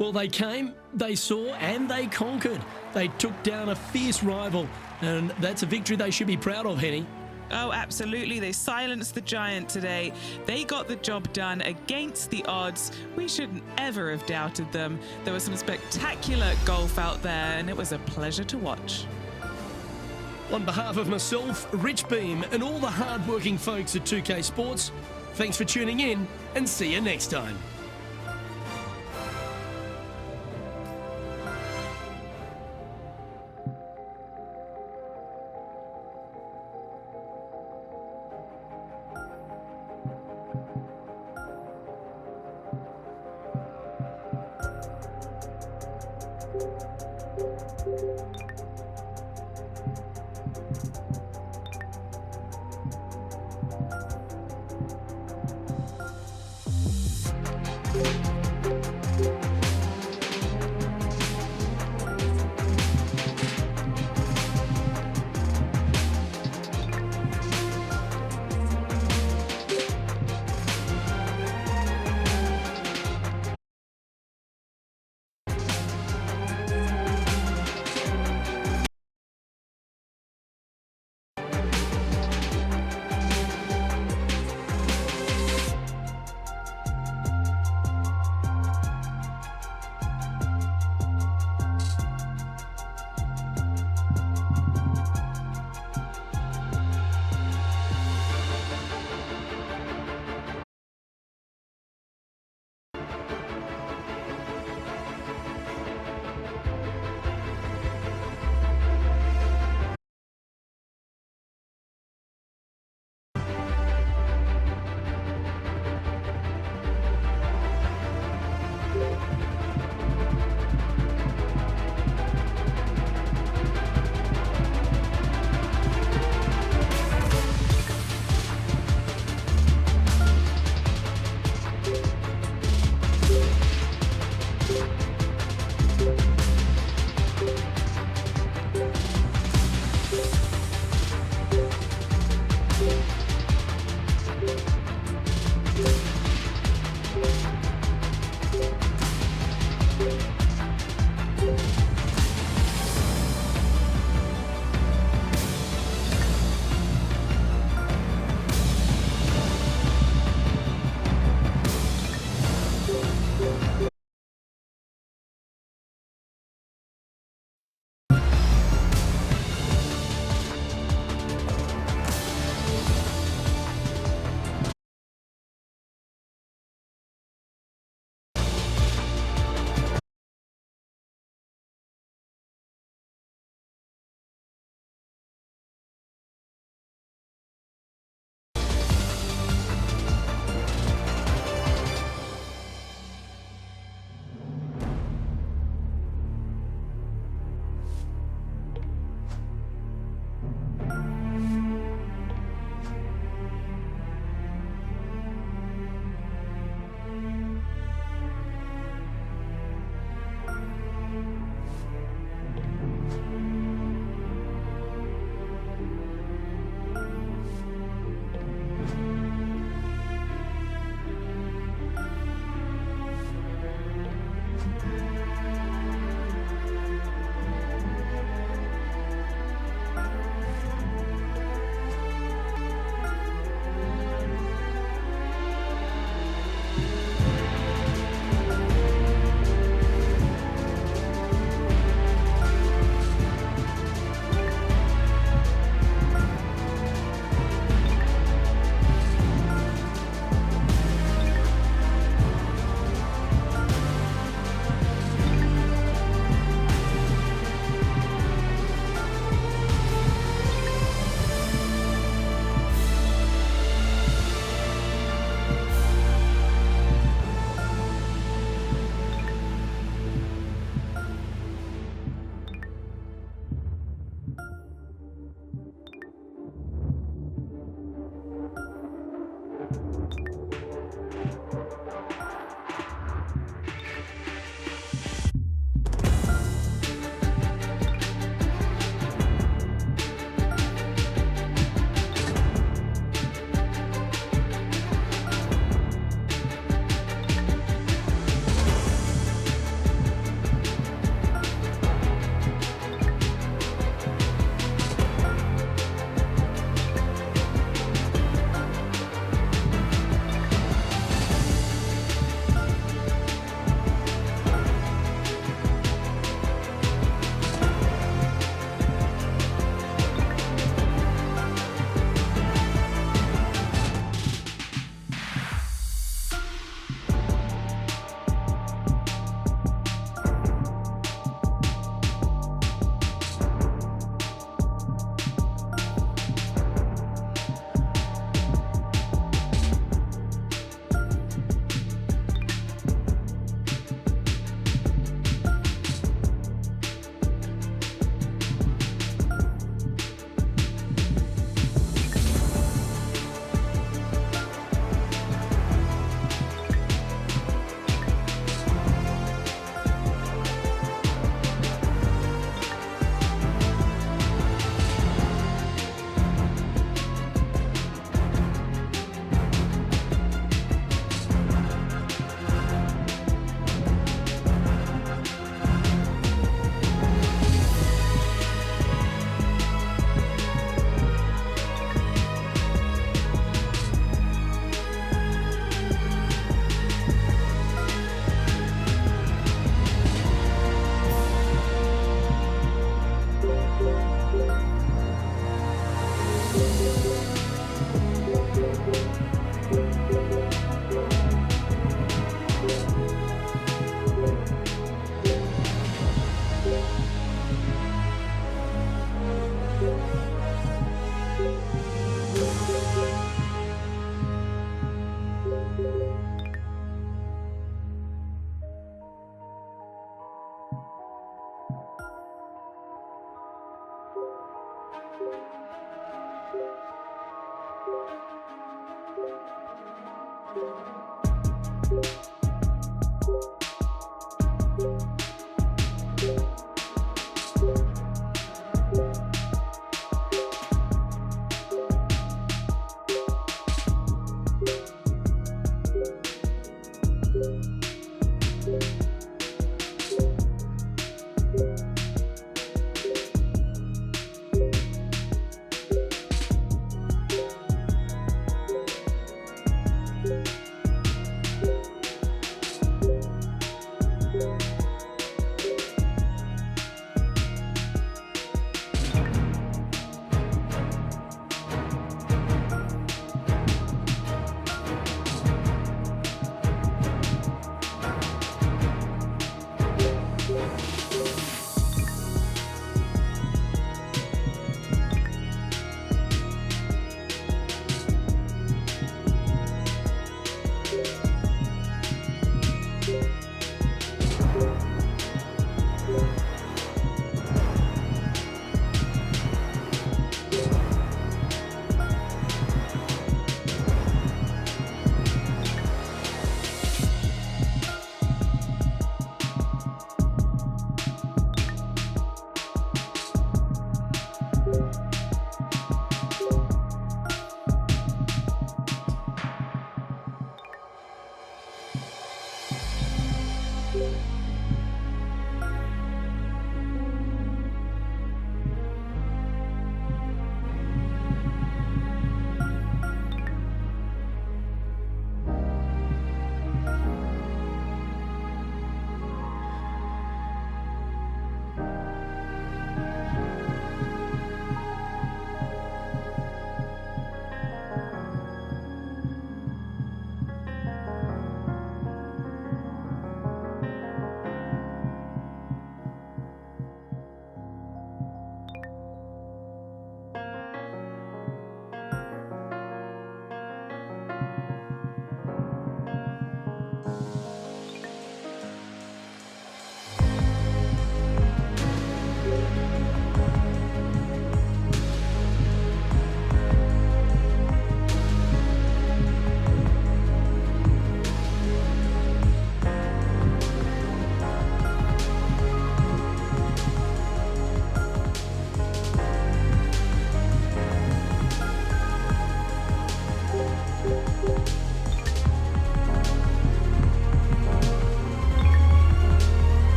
Well, they came, they saw, and they conquered. They took down a fierce rival, and that's a victory they should be proud of, Henny. Oh, absolutely. They silenced the giant today. They got the job done against the odds. We shouldn't ever have doubted them. There was some spectacular golf out there, and it was a pleasure to watch. On behalf of myself, Rich Beam, and all the hard-working folks at 2K Sports, thanks for tuning in, and see you next time.